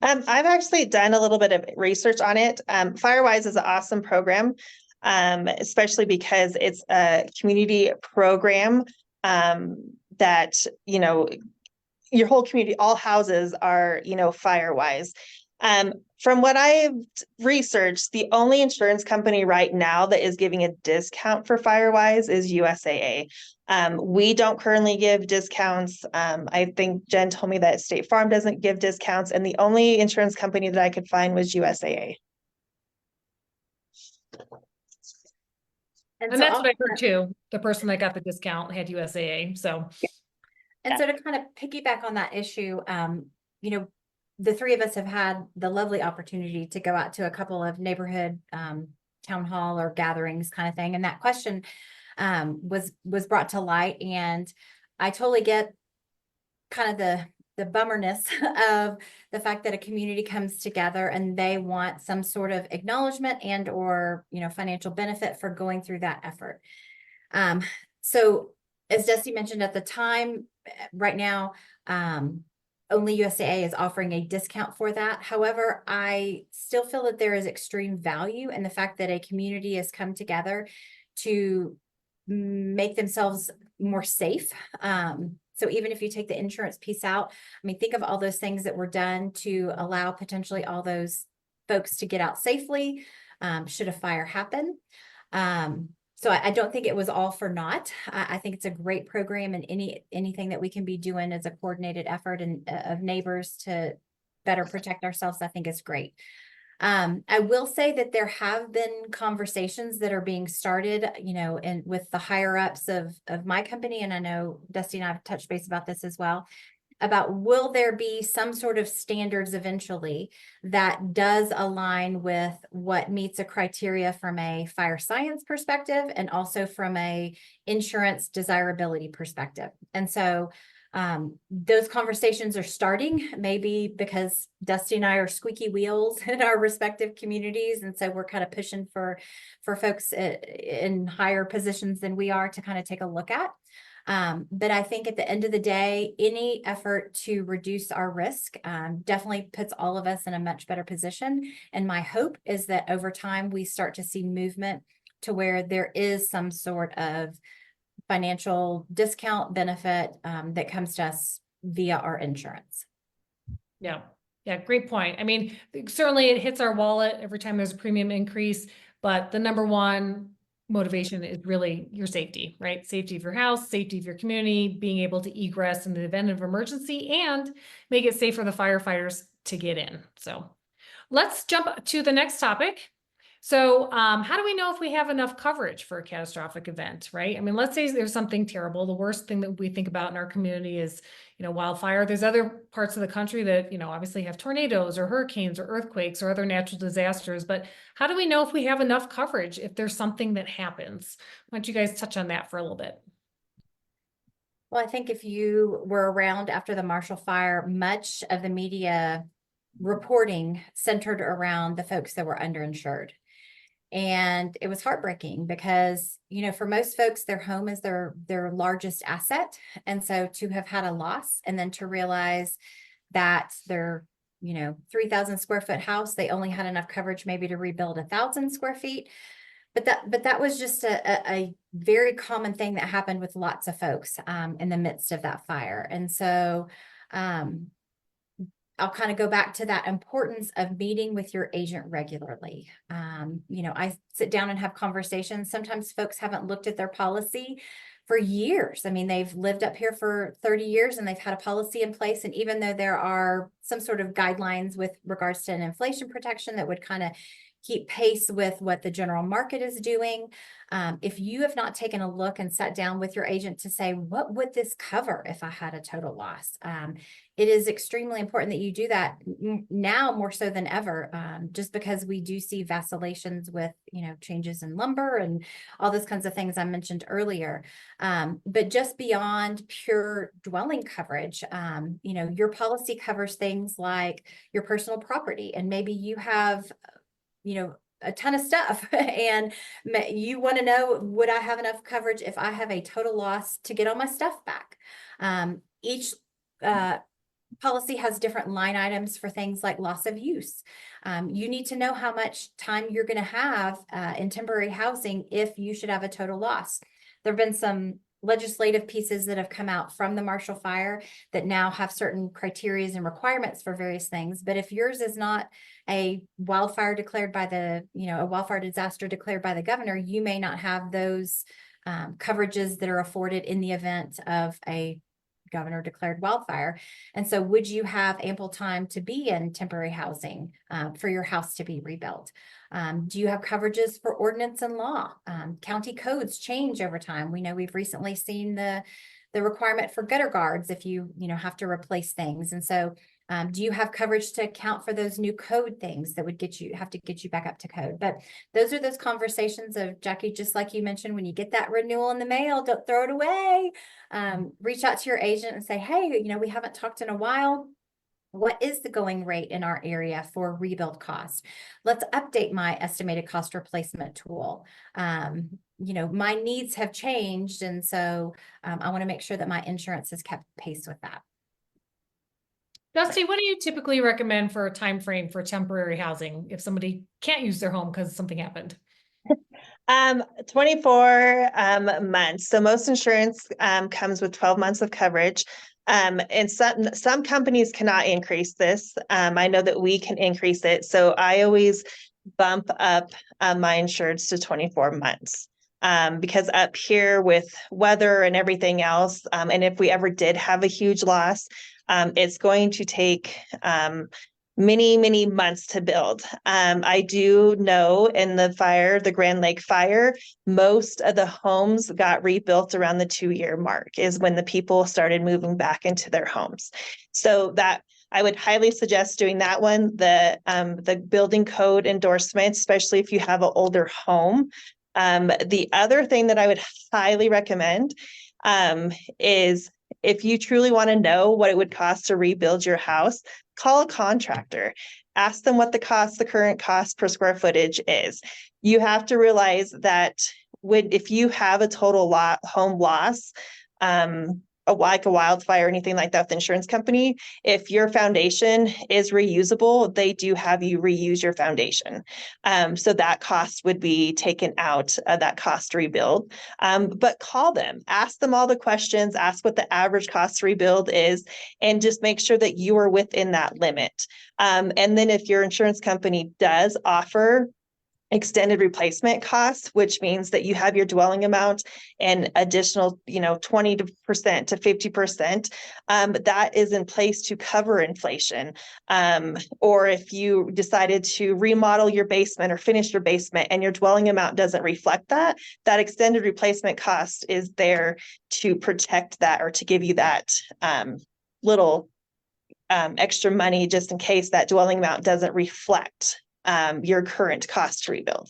I've actually done a little bit of research on it. Firewise is an awesome program. Especially because it's a community program that, you know, your whole community, all houses are, you know, Firewise. From what I've researched, the only insurance company right now that is giving a discount for Firewise is USAA. We don't currently give discounts. I think Jen told me that State Farm doesn't give discounts, and the only insurance company that I could find was USAA. And that's what I heard too. The person that got the discount had USAA. So, and so to kind of piggyback on that issue, you know, the three of us have had the lovely opportunity to go out to a couple of neighborhood town hall or gatherings kind of thing. And that question was brought to light. And I totally get kind of the bummerness of the fact that a community comes together and they want some sort of acknowledgement and or, you know, financial benefit for going through that effort. So as Dusty mentioned at the time, right now, only USAA is offering a discount for that. However, I still feel that there is extreme value in the fact that a community has come together to make themselves more safe. So even if you take the insurance piece out, I mean, think of all those things that were done to allow potentially all those folks to get out safely, should a fire happen. So I don't think it was all for naught. I think it's a great program, and anything that we can be doing as a coordinated effort and of neighbors to better protect ourselves, I think is great. I will say that there have been conversations that are being started, you know, and with the higher ups of my company. And I know Dusty and I have touched base about this as well, about will there be some sort of standards eventually that does align with what meets a criteria from a fire science perspective and also from a insurance desirability perspective. And so those conversations are starting, maybe because Dusty and I are squeaky wheels in our respective communities. And so we're kind of pushing for folks in higher positions than we are to kind of take a look at. But I think at the end of the day, any effort to reduce our risk definitely puts all of us in a much better position. And my hope is that over time, we start to see movement to where there is some sort of financial discount benefit that comes to us via our insurance. yeah. Yeah, great point. I mean, certainly it hits our wallet every time there's a premium increase, but the number one motivation is really your safety, right? Safety of your house, safety of your community, being able to egress in the event of emergency and make it safe for the firefighters to get in. So let's jump to the next topic. So how do we know if we have enough coverage for a catastrophic event, right? I mean, let's say there's something terrible. The worst thing that we think about in our community is, you know, wildfire. There's other parts of the country that, you know, obviously have tornadoes or hurricanes or earthquakes or other natural disasters. But how do we know if we have enough coverage if there's something that happens? Why don't you guys touch on that for a little bit? Well, I think if you were around after the Marshall Fire, much of the media reporting centered around the folks that were underinsured. And it was heartbreaking because, you know, for most folks, their home is their largest asset. And so to have had a loss and then to realize that their 3,000 square foot house, they only had enough coverage maybe to rebuild 1,000 square feet. But that was just a very common thing that happened with lots of folks in the midst of that fire. And so I'll kind of go back to that importance of meeting with your agent regularly. I sit down and have conversations. Sometimes folks haven't looked at their policy for years. I mean, they've lived up here for 30 years and they've had a policy in place. And even though there are some sort of guidelines with regards to an inflation protection that would kind of keep pace with what the general market is doing. If you have not taken a look and sat down with your agent to say, what would this cover if I had a total loss? It is extremely important that you do that now more so than ever, just because we do see vacillations with, changes in lumber and all those kinds of things I mentioned earlier. But just beyond pure dwelling coverage, your policy covers things like your personal property, and maybe you have a ton of stuff and you want to know, would I have enough coverage if I have a total loss to get all my stuff back? Each policy has different line items for things like loss of use. You need to know how much time you're going to have in temporary housing if you should have a total loss. There have been some legislative pieces that have come out from the Marshall Fire that now have certain criteria and requirements for various things. But if yours is not a wildfire declared by a wildfire disaster declared by the governor, you may not have those coverages that are afforded in the event of a governor declared wildfire. And so would you have ample time to be in temporary housing for your house to be rebuilt? Do you have coverages for ordinance and law? County codes change over time. We know we've recently seen the requirement for gutter guards if you have to replace things. And so do you have coverage to account for those new code things that would have to get you back up to code? But those are those conversations of, Jackie, just like you mentioned, when you get that renewal in the mail, don't throw it away. Reach out to your agent and say, hey, we haven't talked in a while. What is the going rate in our area for rebuild cost? Let's update my estimated cost replacement tool. My needs have changed. And so I want to make sure that my insurance has kept pace with that. Dusty, what do you typically recommend for a time frame for temporary housing if somebody can't use their home because something happened? 24 months. So most insurance comes with 12 months of coverage. And some companies cannot increase this. I know that we can increase it. So I always bump up my insureds to 24 months. Because up here with weather and everything else, and if we ever did have a huge loss, it's going to take many, many months to build. I do know in the Grand Lake fire, most of the homes got rebuilt around the 2-year mark is when the people started moving back into their homes. So that I would highly suggest doing that one. The building code endorsement, especially if you have an older home. The other thing that I would highly recommend is if you truly want to know what it would cost to rebuild your house, call a contractor. Ask them what the current cost per square footage is. You have to realize that if you have a total home loss, like a wildfire or anything like that with the insurance company, if your foundation is reusable, they do have you reuse your foundation. So that cost would be taken out of that cost to rebuild. But call them, ask them all the questions, ask what the average cost to rebuild is, and just make sure that you are within that limit. And then if your insurance company does offer extended replacement costs, which means that you have your dwelling amount and additional, 20% to 50%, that is in place to cover inflation. Or if you decided to remodel your basement or finish your basement and your dwelling amount doesn't reflect that, that extended replacement cost is there to protect that or to give you that little extra money just in case that dwelling amount doesn't reflect your current cost to rebuild.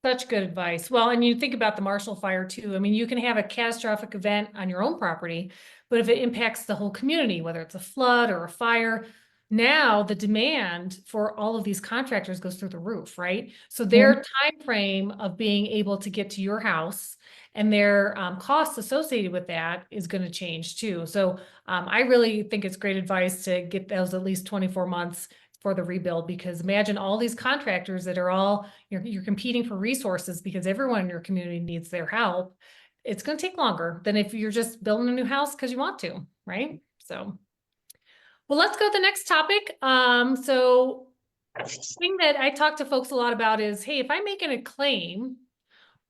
Such good advice. Well, and you think about the Marshall Fire too. I mean, you can have a catastrophic event on your own property, but if it impacts the whole community, whether it's a flood or a fire, now the demand for all of these contractors goes through the roof, right? So their time frame of being able to get to your house and their costs associated with that is going to change too. So I really think it's great advice to get those at least 24 months for the rebuild, because imagine all these contractors that are all, you're competing for resources because everyone in your community needs their help. It's going to take longer than if you're just building a new house because you want to, right? So, well, let's go to the next topic. So thing that I talk to folks a lot about is, hey, if I'm making a claim,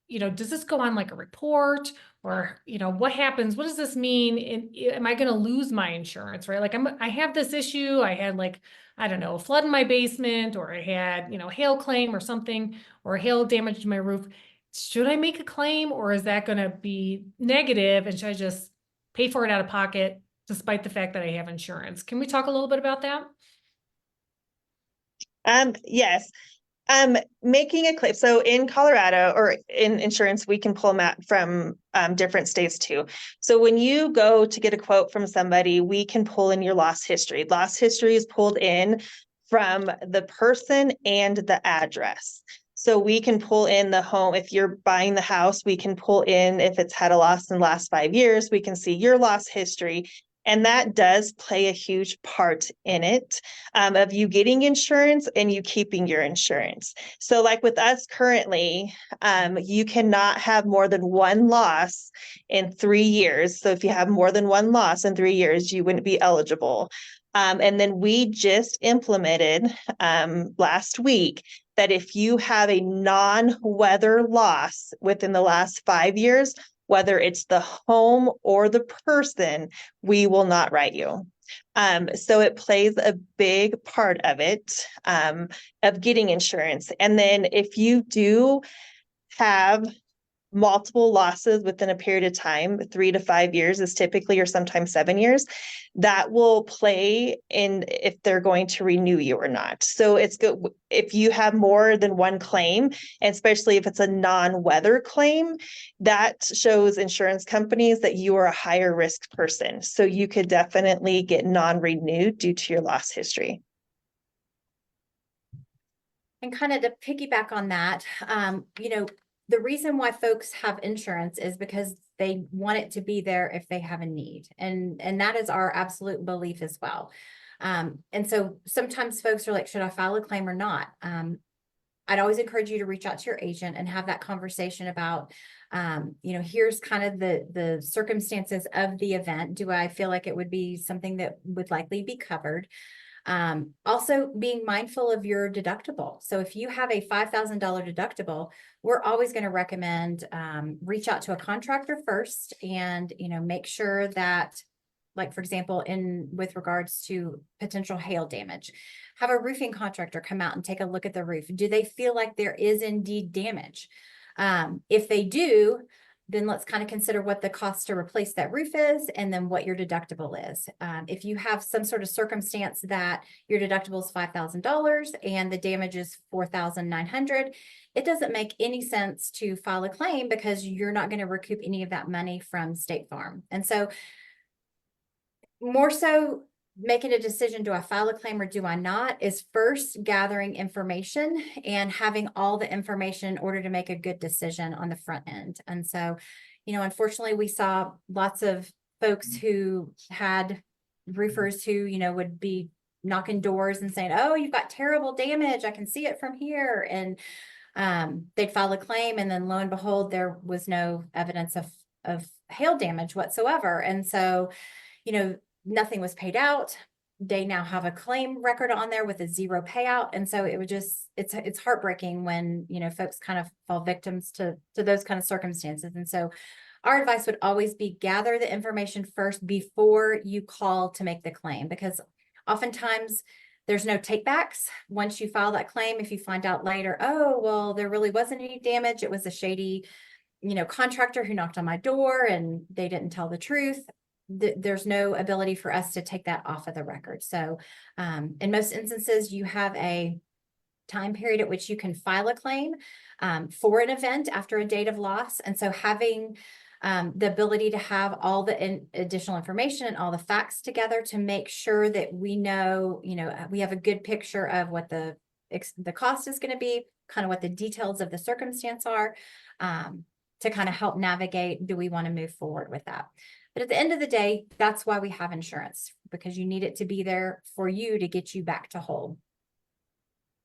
does this go on like a report, or, what happens? What does this mean? Am I going to lose my insurance, right? Like I have this issue. I had like, I don't know, a flood in my basement, or I had, hail claim or something, or hail damage to my roof. Should I make a claim, or is that going to be negative? And should I just pay for it out of pocket despite the fact that I have insurance? Can we talk a little bit about that? Yes. Making a claim. So in Colorado, or in insurance, we can pull them out from different states too. So when you go to get a quote from somebody, we can pull in your loss history. Loss history is pulled in from the person and the address. So we can pull in the home. If you're buying the house, we can pull in if it's had a loss in the last 5 years, we can see your loss history. And that does play a huge part in it, of you getting insurance and you keeping your insurance. So like with us currently, you cannot have more than one loss in 3 years. So if you have more than one loss in 3 years, you wouldn't be eligible. And then we just implemented last week that if you have a non-weather loss within the last 5 years, whether it's the home or the person, we will not write you. So it plays a big part of it, of getting insurance. And then if you do have multiple losses within a period of time, 3 to 5 years is typically, or sometimes 7 years, that will play in if they're going to renew you or not. So it's good if you have more than one claim, and especially if it's a non-weather claim, that shows insurance companies that you are a higher risk person. So you could definitely get non-renewed due to your loss history. And kind of to piggyback on that, the reason why folks have insurance is because they want it to be there if they have a need. And that is our absolute belief as well. And so sometimes folks are like, should I file a claim or not? I'd always encourage you to reach out to your agent and have that conversation about, here's kind of the circumstances of the event. Do I feel like it would be something that would likely be covered? Also being mindful of your deductible. So if you have a $5,000 deductible, we're always going to recommend reach out to a contractor first and, make sure that, like, for example, with regards to potential hail damage, have a roofing contractor come out and take a look at the roof. Do they feel like there is indeed damage? If they do, then let's kind of consider what the cost to replace that roof is, and then what your deductible is. If you have some sort of circumstance that your deductible is $5,000 and the damage is $4,900, it doesn't make any sense to file a claim because you're not going to recoup any of that money from State Farm. And so more so making a decision, do I file a claim or do I not, is first gathering information and having all the information in order to make a good decision on the front end. And so, unfortunately, we saw lots of folks who had roofers who, would be knocking doors and saying, oh, you've got terrible damage, I can see it from here. And they'd file a claim, and then lo and behold, there was no evidence of hail damage whatsoever. And so, nothing was paid out. They now have a claim record on there with a 0 payout. And so it would it's heartbreaking when, folks kind of fall victims to those kind of circumstances. And so our advice would always be gather the information first before you call to make the claim, because oftentimes there's no takebacks once you file that claim. If you find out later, oh, well, there really wasn't any damage, it was a shady, contractor who knocked on my door and they didn't tell the truth, there's no ability for us to take that off of the record. So in most instances, you have a time period at which you can file a claim for an event after a date of loss. And so having the ability to have all the additional information and all the facts together to make sure that we know, we have a good picture of what the cost is going to be, kind of what the details of the circumstance are. to kind of help navigate, do we want to move forward with that? But at the end of the day, that's why we have insurance, because you need it to be there for you to get you back to whole.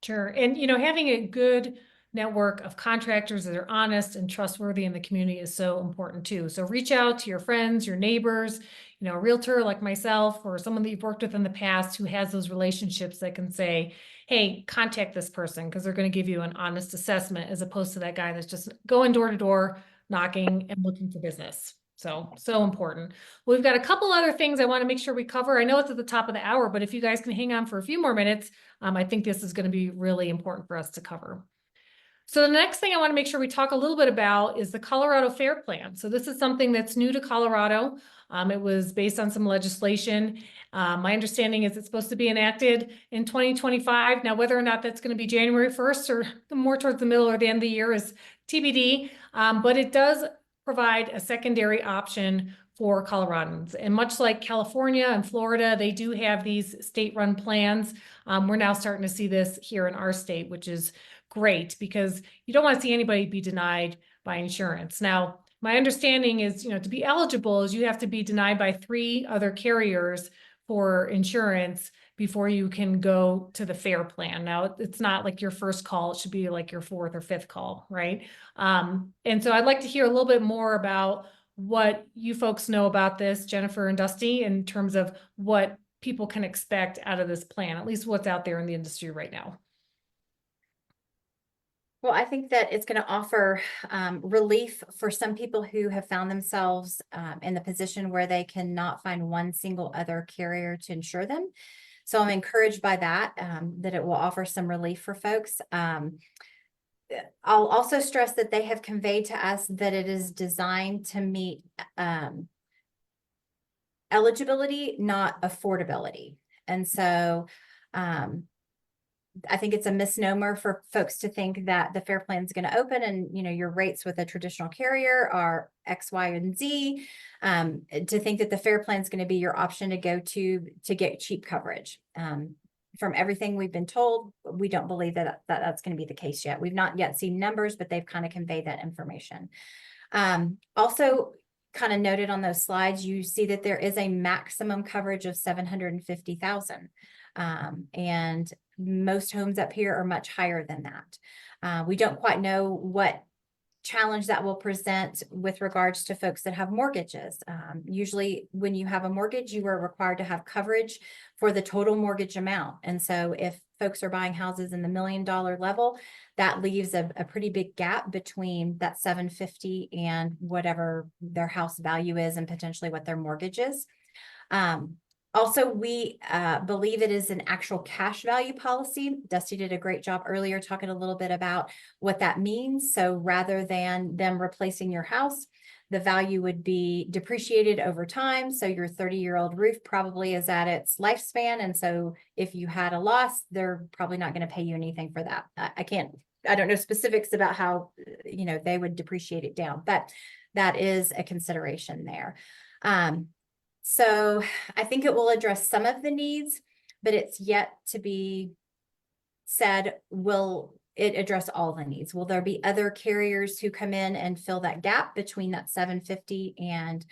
Sure. And, you know, having a good network of contractors that are honest and trustworthy in the community is so important too. So reach out to your friends, your neighbors, you know, a realtor like myself or someone that you've worked with in the past who has those relationships that can say, hey, contact this person because they're going to give you an honest assessment as opposed to that guy that's just going door to door, knocking and looking for business. So important. Well, we've got a couple other things I want to make sure we cover. I know it's at the top of the hour, but if you guys can hang on for a few more minutes, I think this is going to be really important for us to cover. So the next thing I want to make sure we talk a little bit about is the Colorado Fair Plan. So this is something that's new to Colorado. It was based on some legislation. My understanding is it's supposed to be enacted in 2025. Now, whether or not that's going to be January 1st or more towards the middle or the end of the year is TBD. But it does provide a secondary option for Coloradans. And much like California and Florida, they do have these state-run plans. We're now starting to see this here in our state, which is great because you don't want to see anybody be denied by insurance. Now, my understanding is, you know, to be eligible is you have to be denied by 3 other carriers for insurance before you can go to the fair plan. Now, it's not like your first call, it should be like your 4th or 5th call, right? And so I'd like to hear a little bit more about what you folks know about this, Jennifer and Dusty, in terms of what people can expect out of this plan, at least what's out there in the industry right now. Well, I think that it's going to offer relief for some people who have found themselves in the position where they cannot find one single other carrier to insure them. So I'm encouraged by that, that it will offer some relief for folks. I'll also stress that they have conveyed to us that it is designed to meet eligibility, not affordability. And so I think it's a misnomer for folks to think that the fair plan is going to open and, you know, your rates with a traditional carrier are X, Y, and Z, to think that the fair plan is going to be your option to go to get cheap coverage. From everything we've been told, we don't believe that that's going to be the case yet. We've not yet seen numbers, but they've kind of conveyed that information. Also, kind of noted on those slides, you see that there is a maximum coverage of $750,000. And most homes up here are much higher than that. We don't quite know what challenge that will present with regards to folks that have mortgages. Usually when you have a mortgage, you are required to have coverage for the total mortgage amount. And so if folks are buying houses in the $1 million level, that leaves a pretty big gap between that $750,000 and whatever their house value is and potentially what their mortgage is. Also, we believe it is an actual cash value policy. Dusty did a great job earlier talking a little bit about what that means. So rather than them replacing your house, the value would be depreciated over time. So your 30-year-old roof probably is at its lifespan. And so if you had a loss, they're probably not going to pay you anything for that. I don't know specifics about how, you know, they would depreciate it down, but that is a consideration there. So I think it will address some of the needs, but it's yet to be said, will it address all the needs? Will there be other carriers who come in and fill that gap between that $750,000 and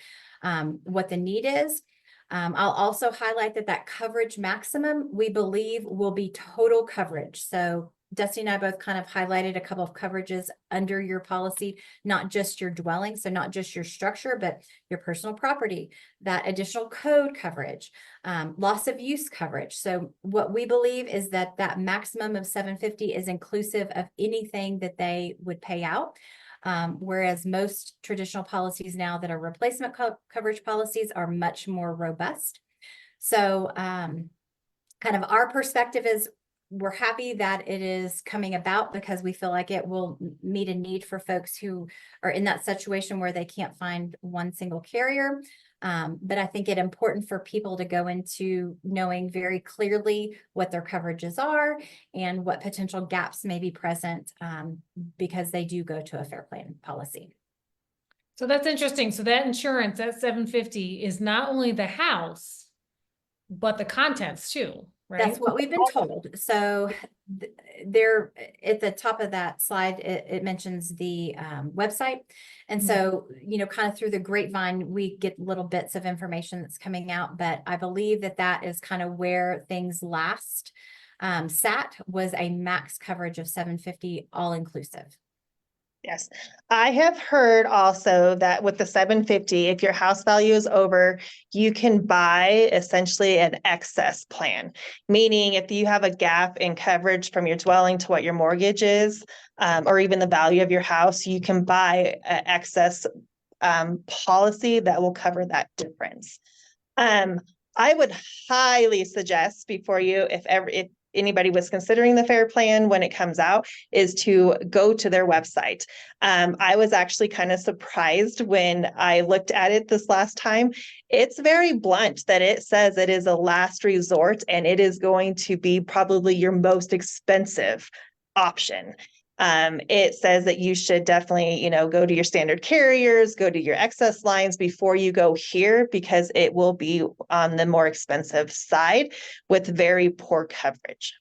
what the need is? I'll also highlight that coverage maximum, we believe, will be total coverage. So Dusty and I both kind of highlighted a couple of coverages under your policy, not just your dwelling, so not just your structure, but your personal property, that additional code coverage, loss of use coverage. So what we believe is that maximum of $750,000 is inclusive of anything that they would pay out. Whereas most traditional policies now that are replacement coverage policies are much more robust. So kind of our perspective is we're happy that it is coming about because we feel like it will meet a need for folks who are in that situation where they can't find one single carrier. But I think it's important for people to go into knowing very clearly what their coverages are and what potential gaps may be present because they do go to a fair plan policy. So that's interesting. So that insurance, that $750,000 is not only the house, but the contents too, right? That's what we've been told. So there at the top of that slide, it mentions the website. And so, kind of through the grapevine, we get little bits of information that's coming out, but I believe that that is kind of where things last sat, was a max coverage of 750 all inclusive. Yes, I have heard also that with the 750, if your house value is over, you can buy essentially an excess plan. Meaning if you have a gap in coverage from your dwelling to what your mortgage is, or even the value of your house, you can buy an excess policy that will cover that difference. I would highly suggest before you, if anybody was considering the FAIR plan when it comes out, is to go to their website. I was actually kind of surprised when I looked at it this last time. It's very blunt that it says it is a last resort and it is going to be probably your most expensive option. It says that you should definitely, go to your standard carriers, go to your excess lines before you go here, because it will be on the more expensive side with very poor coverage.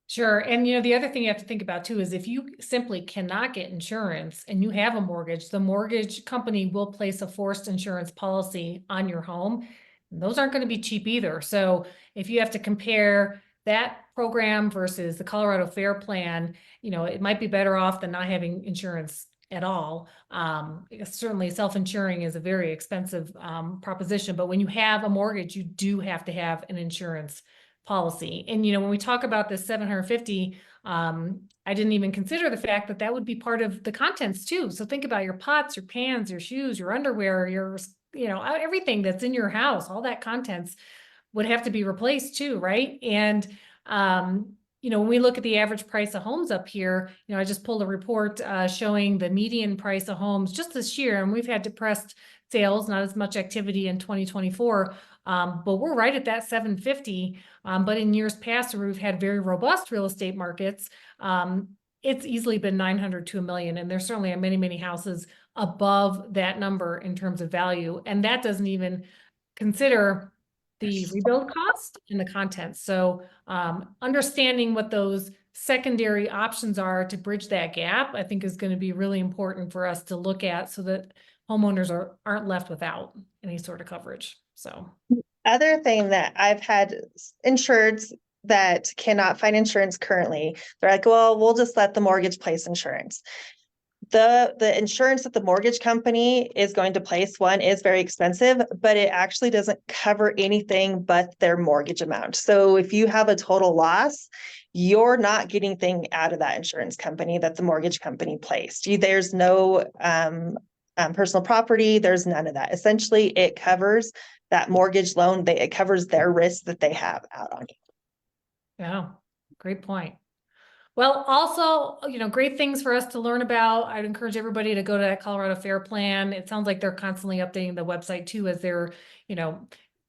Sure. And the other thing you have to think about too is if you simply cannot get insurance and you have a mortgage, the mortgage company will place a forced insurance policy on your home. And those aren't going to be cheap either. So if you have to compare that program versus the Colorado FAIR plan, it might be better off than not having insurance at all. Certainly self-insuring is a very expensive proposition, but when you have a mortgage, you do have to have an insurance policy. And, when we talk about this 750, I didn't even consider the fact that that would be part of the contents too. So think about your pots, your pans, your shoes, your underwear, your, everything that's in your house, all that contents would have to be replaced too, right? And, when we look at the average price of homes up here, I just pulled a report showing the median price of homes just this year, and we've had depressed sales, not as much activity in 2024, but we're right at that 750. But in years past, where we've had very robust real estate markets, it's easily been 900 to $1 million, and there certainly are many, many houses above that number in terms of value, and that doesn't even consider the rebuild cost and the content. So understanding what those secondary options are to bridge that gap, I think is going to be really important for us to look at so that homeowners aren't left without any sort of coverage. So other thing that I've had insureds that cannot find insurance currently, they're like, well, we'll just let the mortgage place insurance. The insurance that the mortgage company is going to place, one, is very expensive, but it actually doesn't cover anything but their mortgage amount. So if you have a total loss, you're not getting anything out of that insurance company that the mortgage company placed. There's no personal property. There's none of that. Essentially, it covers that mortgage loan. It covers their risk that they have out on you. Yeah, great point. Well, also, great things for us to learn about. I'd encourage everybody to go to that Colorado FAIR plan. It sounds like they're constantly updating the website too, as they're,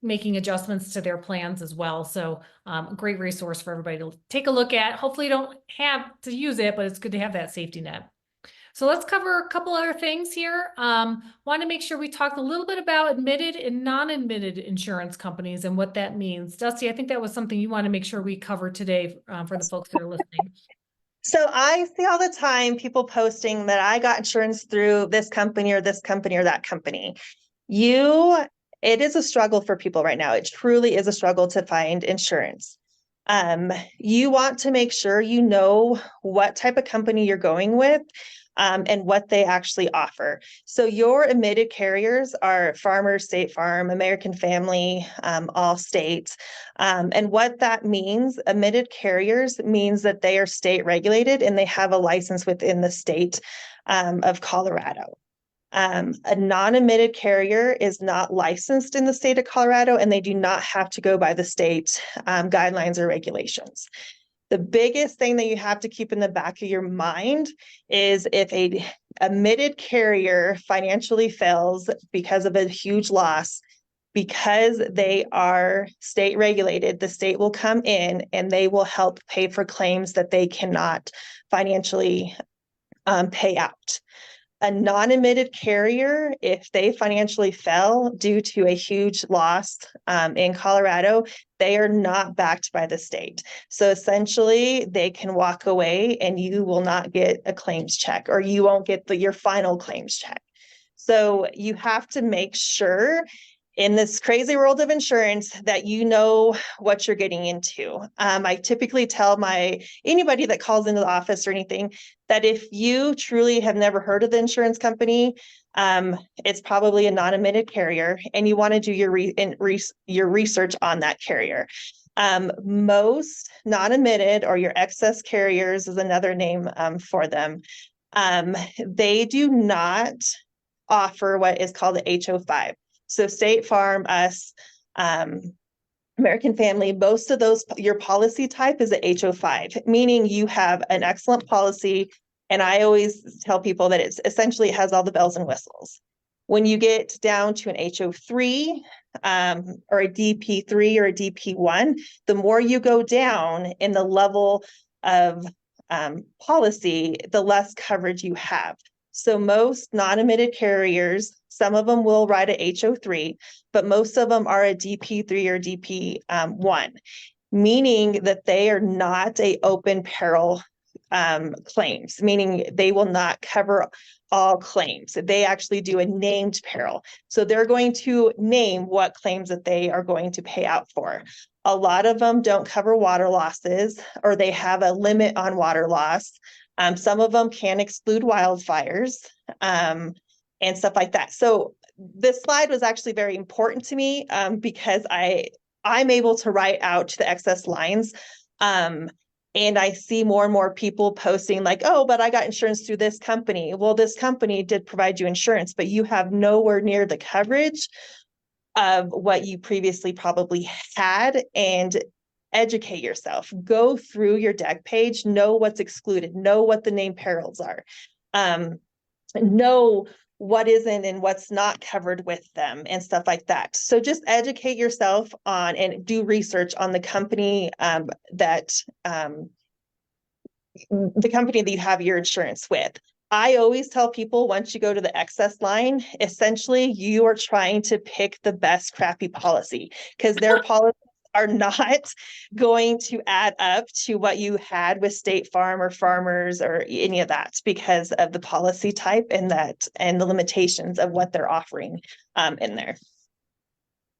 making adjustments to their plans as well. So a great resource for everybody to take a look at. Hopefully you don't have to use it, but it's good to have that safety net. So let's cover a couple other things here. Want to make sure we talked a little bit about admitted and non-admitted insurance companies and what that means. Dusty, I think that was something you want to make sure we cover today for the folks that are listening. So I see all the time people posting that I got insurance through this company or this company or that company. It is a struggle for people right now. It truly is a struggle to find insurance. You want to make sure you know what type of company you're going with. And what they actually offer. So your admitted carriers are Farmers, State Farm, American Family, Allstate. And what that means, admitted carriers means that they are state regulated and they have a license within the state of Colorado. A non-admitted carrier is not licensed in the state of Colorado, and they do not have to go by the state guidelines or regulations. The biggest thing that you have to keep in the back of your mind is if a admitted carrier financially fails because of a huge loss, because they are state regulated, the state will come in and they will help pay for claims that they cannot financially pay out. a non-admitted carrier, if they financially fell due to a huge loss in Colorado, they are not backed by the state. So essentially, they can walk away and you will not get a claims check, or you won't get your final claims check. So you have to make sure in this crazy world of insurance that you know what you're getting into. I typically tell anybody that calls into the office or anything that if you truly have never heard of the insurance company, it's probably a non-admitted carrier, and you want to do your research on that carrier. Most non-admitted, or your excess carriers is another name for them. They do not offer what is called the HO5. So State Farm, us, American Family, most of those, your policy type is a HO5, meaning you have an excellent policy. And I always tell people that it has all the bells and whistles. When you get down to an HO3 or a DP3 or a DP1, the more you go down in the level of policy, the less coverage you have. So most non-admitted carriers, some of them will write a HO3, but most of them are a DP3 or DP1, meaning that they are not a open peril claims, meaning they will not cover all claims. They actually do a named peril. So they're going to name what claims that they are going to pay out for. A lot of them don't cover water losses, or they have a limit on water loss. Some of them can exclude wildfires and stuff like that. So this slide was actually very important to me because I'm able to write out to the excess lines. And I see more and more people posting like, oh, but I got insurance through this company. Well, this company did provide you insurance, but you have nowhere near the coverage of what you previously probably had. And educate yourself, go through your deck page, know what's excluded, know what the named perils are, know what isn't and what's not covered with them and stuff like that. So just educate yourself on and do research on the company that you have your insurance with. I always tell people, once you go to the excess line, essentially you are trying to pick the best crappy policy, because their policies are not going to add up to what you had with State Farm or Farmers or any of that, because of the policy type and the limitations of what they're offering in there.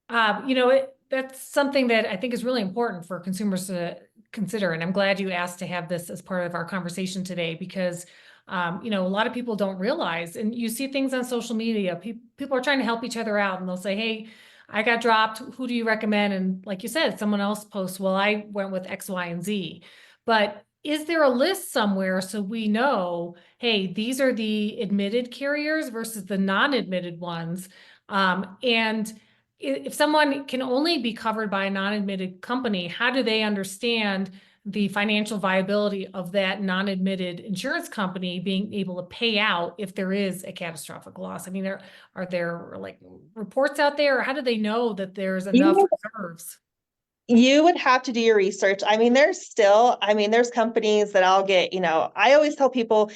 That's something that I think is really important for consumers to consider. And I'm glad you asked to have this as part of our conversation today, because a lot of people don't realize, and you see things on social media, people are trying to help each other out, and they'll say, hey, I got dropped. Who do you recommend? And like you said, someone else posts, well, I went with X, Y, and Z. But is there a list somewhere so we know, hey, these are the admitted carriers versus the non-admitted ones? And if someone can only be covered by a non-admitted company, how do they understand the financial viability of that non-admitted insurance company being able to pay out if there is a catastrophic loss? I mean, are there like reports out there, or how do they know that there's enough reserves? You would have to do your research. I mean, there's companies that I'll get, I always tell people,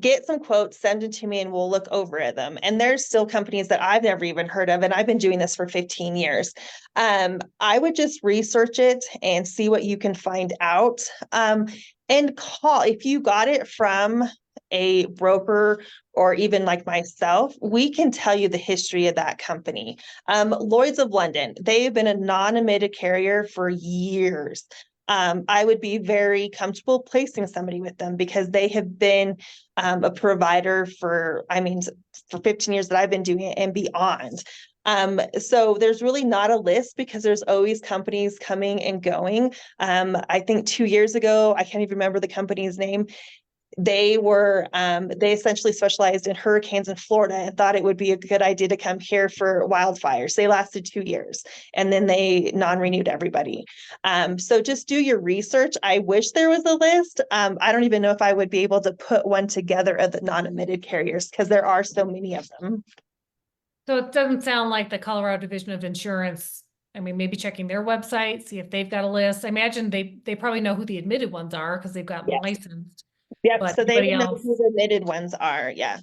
get some quotes, send it to me, and we'll look over at them. And there's still companies that I've never even heard of, and I've been doing this for 15 years. I would just research it and see what you can find out, and call. If you got it from a broker or even like myself, we can tell you the history of that company. Lloyd's of London, they've been a non-admitted carrier for years. I would be very comfortable placing somebody with them because they have been a provider for 15 years that I've been doing it and beyond. So there's really not a list because there's always companies coming and going. I think 2 years ago, I can't even remember the company's name. They essentially specialized in hurricanes in Florida and thought it would be a good idea to come here for wildfires. They lasted 2 years and then they non-renewed everybody. So just do your research. I wish there was a list. I don't even know if I would be able to put one together of the non-admitted carriers because there are so many of them. So it doesn't sound like the Colorado Division of Insurance, maybe checking their website, see if they've got a list. I imagine they probably know who the admitted ones are because they've got licensed. Yep. But So they anybody know else? who the admitted ones are. Yeah.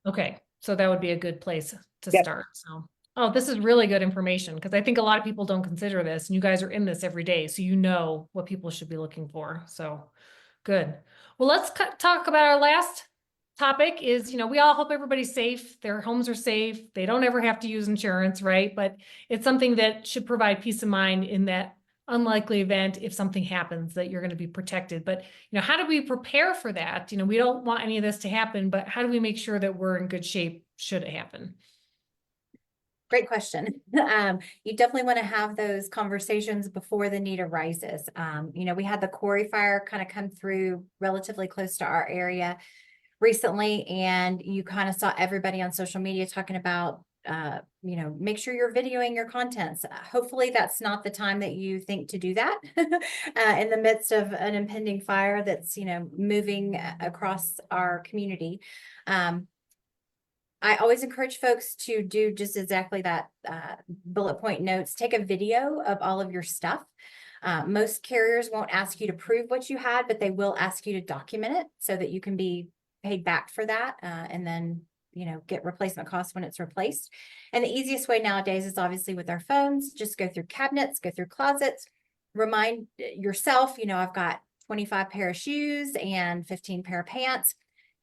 Okay, so that would be a good place to Yep. start. So, oh, this is really good information because I think a lot of people don't consider this, and you guys are in this every day, so you know what people should be looking for. So, good. Well, let's talk about our last topic. Is, we all hope everybody's safe, their homes are safe, they don't ever have to use insurance, right? But it's something that should provide peace of mind in that unlikely event if something happens that you're going to be protected. But how do we prepare for that? We don't want any of this to happen, but how do we make sure that we're in good shape should it happen? Great question. You definitely want to have those conversations before the need arises. We had the quarry fire kind of come through relatively close to our area recently, and you kind of saw everybody on social media talking about, make sure you're videoing your contents. Hopefully that's not the time that you think to do that in the midst of an impending fire that's, moving across our community. I always encourage folks to do just exactly that, bullet point notes, take a video of all of your stuff. Most carriers won't ask you to prove what you had, but they will ask you to document it so that you can be paid back for that, and then, get replacement costs when it's replaced. And the easiest way nowadays is obviously with our phones. Just go through cabinets, go through closets, remind yourself, I've got 25 pair of shoes and 15 pair of pants.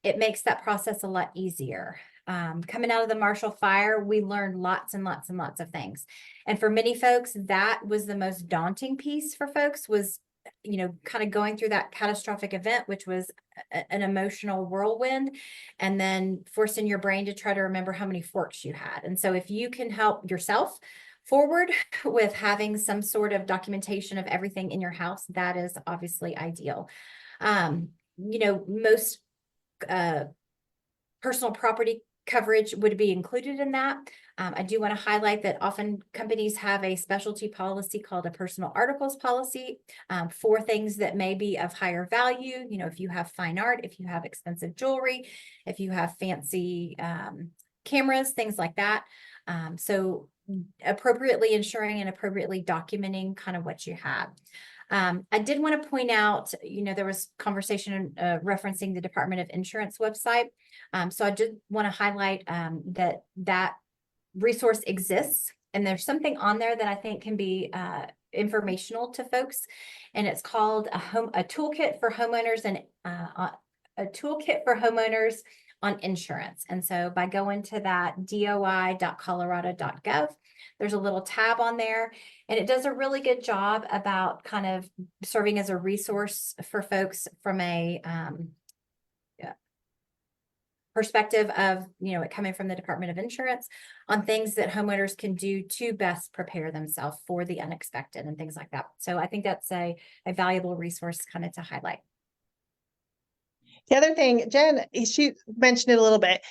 It makes that process a lot easier. Coming out of the Marshall fire, we learned lots and lots and lots of things. And for many folks, that was the most daunting piece for folks was, kind of going through that catastrophic event, which was an emotional whirlwind, and then forcing your brain to try to remember how many forks you had. And so if you can help yourself forward with having some sort of documentation of everything in your house, that is obviously ideal. Most personal property coverage would be included in that. I do want to highlight that often companies have a specialty policy called a personal articles policy for things that may be of higher value. If you have fine art, if you have expensive jewelry, if you have fancy cameras, things like that. So appropriately insuring and appropriately documenting kind of what you have. I did want to point out, there was conversation referencing the Department of Insurance website. So I did want to highlight that resource exists, and there's something on there that I think can be informational to folks, and it's called a toolkit for homeowners and a toolkit for homeowners on insurance. And so by going to that doi.colorado.gov, there's a little tab on there, and it does a really good job about kind of serving as a resource for folks from a perspective of, it coming from the Department of Insurance on things that homeowners can do to best prepare themselves for the unexpected and things like that. So I think that's a valuable resource kind of to highlight. The other thing, Jen, she mentioned it a little bit.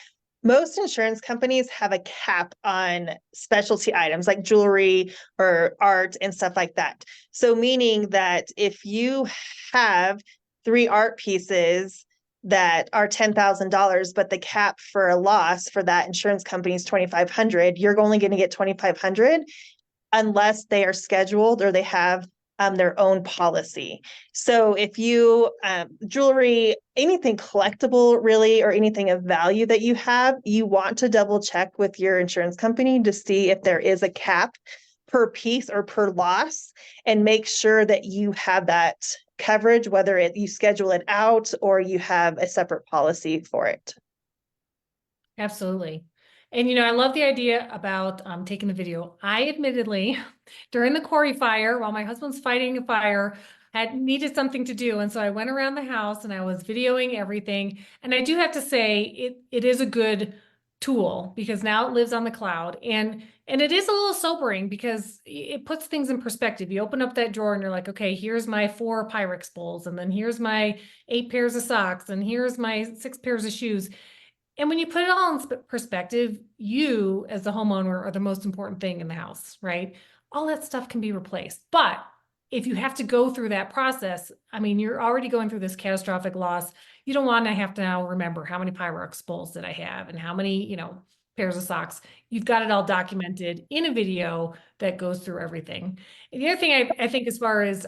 Most insurance companies have a cap on specialty items like jewelry or art and stuff like that. So meaning that if you have 3 art pieces that are $10,000, but the cap for a loss for that insurance company is $2,500, you're only going to get $2,500 unless they are scheduled or they have their own policy. So if you jewelry, anything collectible really, or anything of value that you have, you want to double check with your insurance company to see if there is a cap per piece or per loss, and make sure that you have that coverage, whether you schedule it out or you have a separate policy for it. Absolutely. And, I love the idea about taking the video. I admittedly, during the quarry fire, while my husband's fighting a fire, had needed something to do. And so I went around the house and I was videoing everything. And I do have to say it is a good tool because now it lives on the cloud. And it is a little sobering because it puts things in perspective. You open up that drawer and you're like, okay, here's my 4 Pyrex bowls, and then here's my 8 pairs of socks, and here's my 6 pairs of shoes. And when you put it all in perspective, you as the homeowner are the most important thing in the house, right? All that stuff can be replaced. But if you have to go through that process, I mean, you're already going through this catastrophic loss. You don't want to have to now remember how many Pyrex bowls did I have and how many, pairs of socks. You've got it all documented in a video that goes through everything. And the other thing I think as far as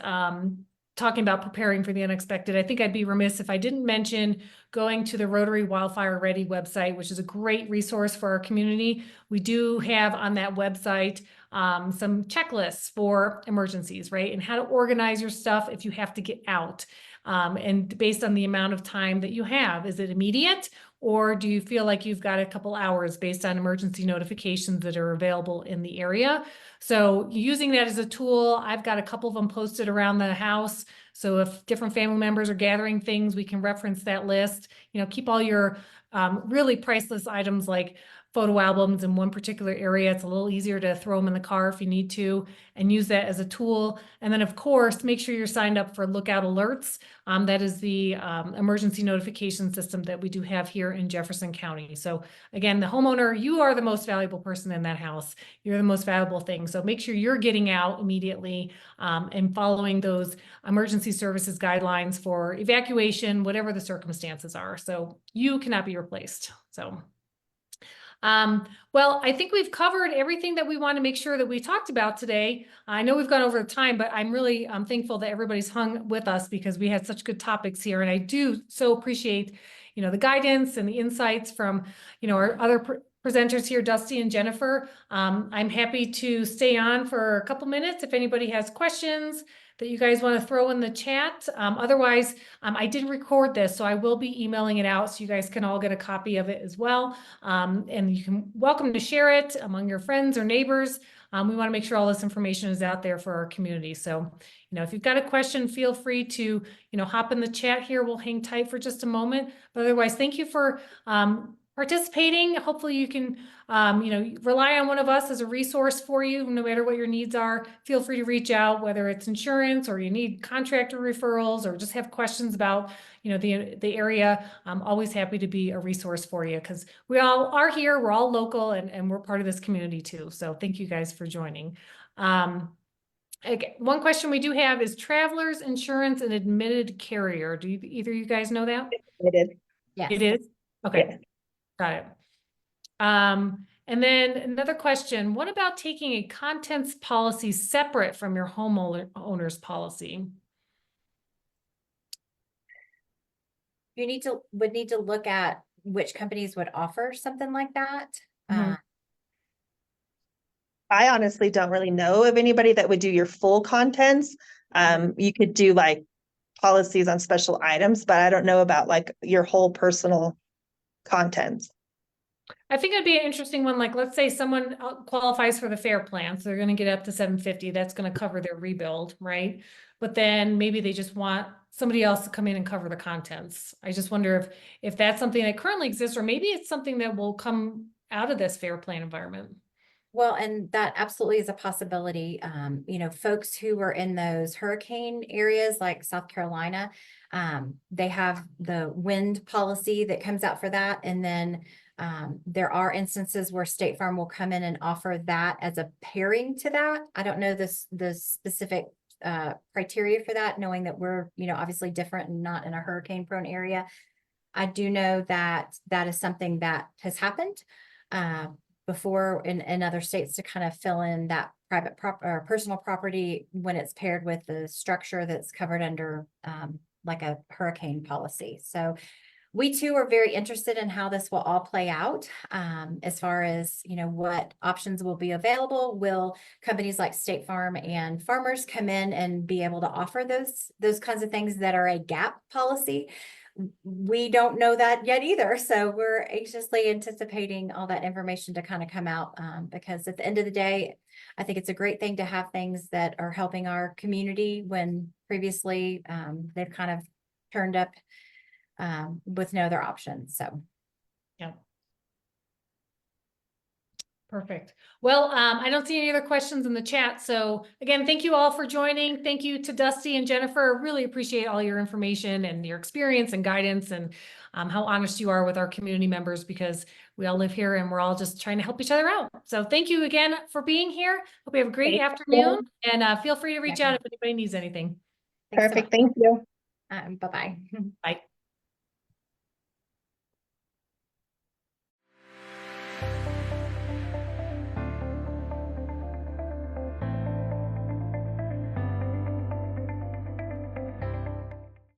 talking about preparing for the unexpected, I think I'd be remiss if I didn't mention going to the Rotary Wildfire Ready website, which is a great resource for our community. We do have on that website some checklists for emergencies, right? And how to organize your stuff if you have to get out. And based on the amount of time that you have, is it immediate? Or do you feel like you've got a couple hours based on emergency notifications that are available in the area? So using that as a tool, I've got a couple of them posted around the house. So if different family members are gathering things, we can reference that list. You know, keep all your really priceless items like photo albums in one particular area. It's a little easier to throw them in the car if you need to, and use that as a tool. And then of course, make sure you're signed up for Lookout Alerts. That is the emergency notification system that we do have here in Jefferson County. So again, the homeowner, you are the most valuable person in that house. You're the most valuable thing. So make sure you're getting out immediately and following those emergency services guidelines for evacuation, whatever the circumstances are. So you cannot be replaced. So well, I think we've covered everything that we want to make sure that we talked about today. I know we've gone over time, but I'm really thankful that everybody's hung with us because we had such good topics here. And I do so appreciate, you know, the guidance and the insights from, you know, our other presenters here, Dusty and Jennifer. I'm happy to stay on for a couple minutes if anybody has questions that you guys want to throw in the chat. Otherwise, I did record this, so I will be emailing it out so you guys can all get a copy of it as well. And you can welcome to share it among your friends or neighbors. We want to make sure all this information is out there for our community. So, you know, if you've got a question, feel free to, you know, hop in the chat here. We'll hang tight for just a moment. But otherwise, thank you for participating. Hopefully you can, you know, rely on one of us as a resource for you, no matter what your needs are. Feel free to reach out, whether it's insurance or you need contractor referrals or just have questions about, you know, the area. I'm always happy to be a resource for you because we all are here. We're all local and we're part of this community too. So thank you guys for joining. Okay, one question we do have is travelers insurance and admitted carrier. Do either of you guys know that? I did. Yes. It is? Okay. Yes. Got it. And then another question, what about taking a contents policy separate from your homeowner's policy? You would need to look at which companies would offer something like that. Mhm. I honestly don't really know of anybody that would do your full contents. You could do like policies on special items, but I don't know about like your whole personal contents. I think it'd be an interesting one. Like, let's say someone qualifies for the FAIR plan, so they're going to get up to 750. That's going to cover their rebuild, right? But then maybe they just want somebody else to come in and cover the contents. I just wonder if that's something that currently exists, or maybe it's something that will come out of this FAIR plan environment. Well, and that absolutely is a possibility. You know, folks who are in those hurricane areas like South Carolina, they have the wind policy that comes out for that. And then there are instances where State Farm will come in and offer that as a pairing to that. I don't know the specific criteria for that, knowing that we're, you know, obviously different and not in a hurricane prone area. I do know that that is something that has happened before in other states to kind of fill in that private or personal property when it's paired with the structure that's covered under like a hurricane policy. So we too are very interested in how this will all play out as far as, you know, what options will be available. Will companies like State Farm and Farmers come in and be able to offer those kinds of things that are a gap policy? We don't know that yet either. So we're anxiously anticipating all that information to kind of come out because at the end of the day, I think it's a great thing to have things that are helping our community when previously they've kind of turned up with no other options. So, yeah. Perfect. Well, I don't see any other questions in the chat. So again, thank you all for joining. Thank you to Dusty and Jennifer. Really appreciate all your information and your experience and guidance and how honest you are with our community members because we all live here and we're all just trying to help each other out. So thank you again for being here. Hope you have a great afternoon and feel free to reach out if anybody needs anything. Perfect. Thank you. Bye-bye. Bye.